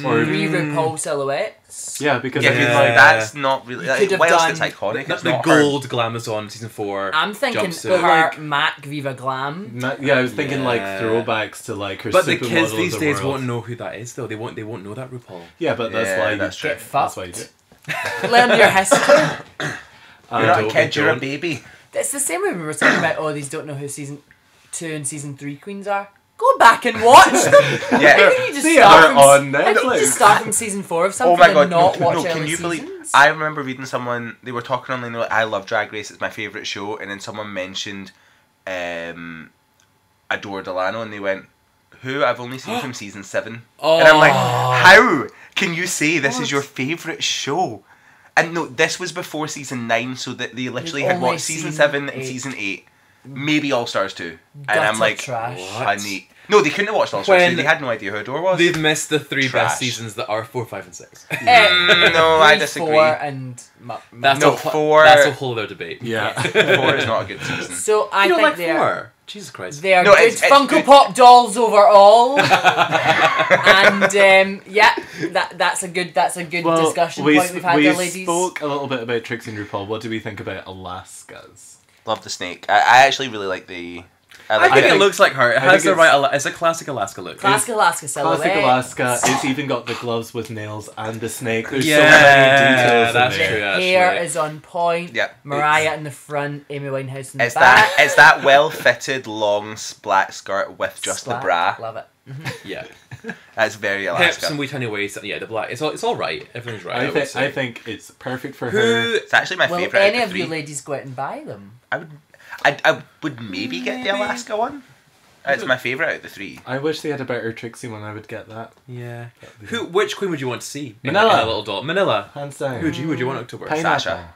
Or 3 RuPaul silhouettes. yeah, because Yeah, I mean, Yeah. like, that's not really. could have Whilst done it's iconic, it's The not gold Glamazon season 4. I'm thinking jumpsuit. her Like- Mac Viva Glam. yeah, I was thinking like Yeah. throwbacks to like her. But the supermodel kids of these the days world. won't know who that is though. They won't know that RuPaul. Yeah, but that's Yeah, why that's true. Get That's fucked. why you do it. Learn your history. You're not a Don't, kid, you're a don't. baby. It's the same way we were talking about, these don't know who season 2 and season 3 queens are. Go back and watch them. Yeah. I think you just They start are from, on I think you Netflix. just start from season 4 of something Oh my god, and not no, watch no, early can you seasons. believe... I remember reading someone, they were talking online, like, I love Drag Race, it's my favourite show, and then someone mentioned Adore Delano, and they went, who? I've only seen from season 7. Oh. And I'm like, how can you say this is your favourite show? And no, this was before season 9, so that they literally You've had only watched season seen 7 and 8. season 8. Maybe All Stars 2. And I'm Gutter like, trash. What? honey. No, they couldn't have watched All Stars 2, When they had no idea who Adore was. They've missed the 3 Trash. best seasons that are 4, 5, and 6. No, I 3, disagree. 4 and... That's No, a 4 That's a whole other debate. Yeah. 4 is not a good season. So I You don't think like they're... 4? Jesus Christ. They are No, good it's Funko good. Pop dolls overall, and yeah, that's a good discussion point we've had there, ladies. spoke a little bit about Trixie and RuPaul. What do we think about Alaska's? Love the snake. I actually really like the... I think it looks like her. It I has think the right... It's a classic Alaska look. Classic Alaska silhouette. Classic Alaska. It's even got the gloves with nails and the snake. There's Yeah, so many details that's in there. true. The actually. hair is on point. Yeah. Mariah in the front, Amy Winehouse in the It's back. that well-fitted, long black skirt with just the Slack. bra. Love it. Yeah. That's very Hips Alaska. and wee tiny waist. Yeah, the black. It's all right. Everything's right. would say. I think it's perfect for Who... her. It's actually my Will favourite any out of of you 3. ladies go out and buy them? I would maybe get the Maybe. Alaska one. It's my favourite out of the 3. I wish they had a better Trixie one. I would get that. Yeah. Which queen would you want to see? Manila. In a little doll. Manila. Hands down. Who would you want October? Pineapple. Sasha.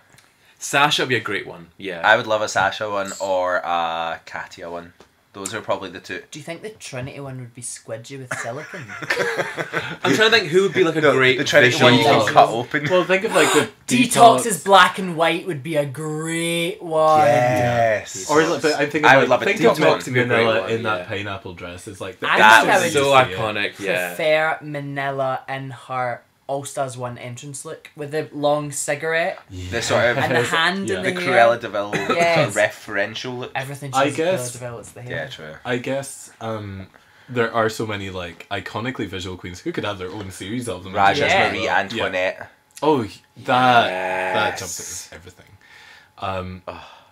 Sasha would be a great one. Yeah. I would love a Sasha one or a Katia one. Those are probably the two. Do you think the Trinity one would be squidgy with silicone? I'm trying to think who would be like a great The Trinity visual. one you can cut open. Well, think of like the Detox is black and white would be a great one. Yes. Or like, but I'm thinking I would like, love a think Detox of Milk to be a great Manila one, in that yeah. pineapple dress. It's like the I That think I was would so see it. iconic, yeah. Prefer Manila in her All Stars 1 entrance look with the long cigarette The sort of and the hand Yeah. in the the Cruella hair. de Vil Yes. sort of referential look. Everything I she's guess- develops the hair. Yeah, true. I guess there are so many like iconically visual queens who could have their own series of them. Rajas, Yeah. Marie Antoinette. Oh, that Yes. jumps at everything.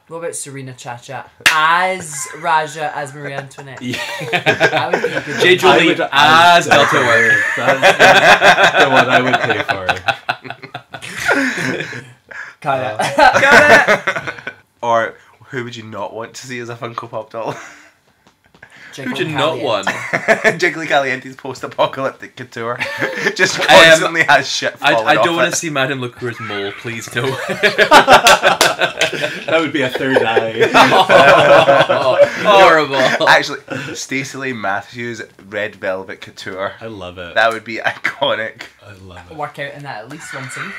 What about Serena Chacha as Raja as Marie Antoinette? Yeah. That would be a good J. one. Julie would- as Delta Work. That's the one I would pay for. Kinda. Or who would you not want to see as a Funko Pop doll? Who would you not want? Jiggly Caliente's post-apocalyptic couture. Just constantly has shit falling I don't off want it. to see Madame LaCour's mole, please no. That would be a third eye. Horrible. Actually, Stacey Lee Matthews' red velvet couture. I love it. That would be iconic. I love it. Work out in that at least once a week.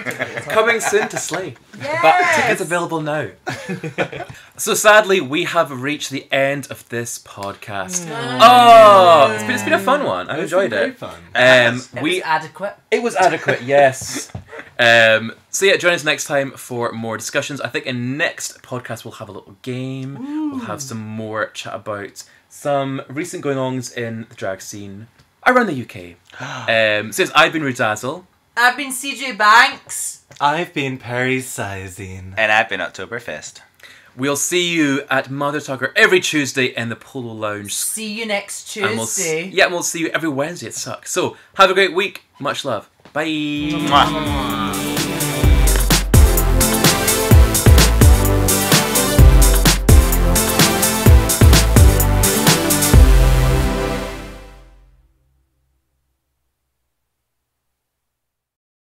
Coming soon to Slay. Yes! But tickets available now. So sadly, we have reached the end of this podcast. Oh, it's been a fun one. I It's enjoyed been very it. fun. It We was adequate. It was adequate, yes. So yeah, join us next time for more discussions. I think in next podcast we'll have a little game. We'll have some more chat about some recent going-ons in the drag scene around the UK. So yes, I've been Rujazzle. I've been CJ Banks. I've been Perry's Cyazine. And I've been Oktoberfest. We'll see you at Mother Tucker every Tuesday in the Polo Lounge. See you next And Tuesday. we'll see you every Wednesday at Suck. So have a great week. Much love. Bye. Mwah.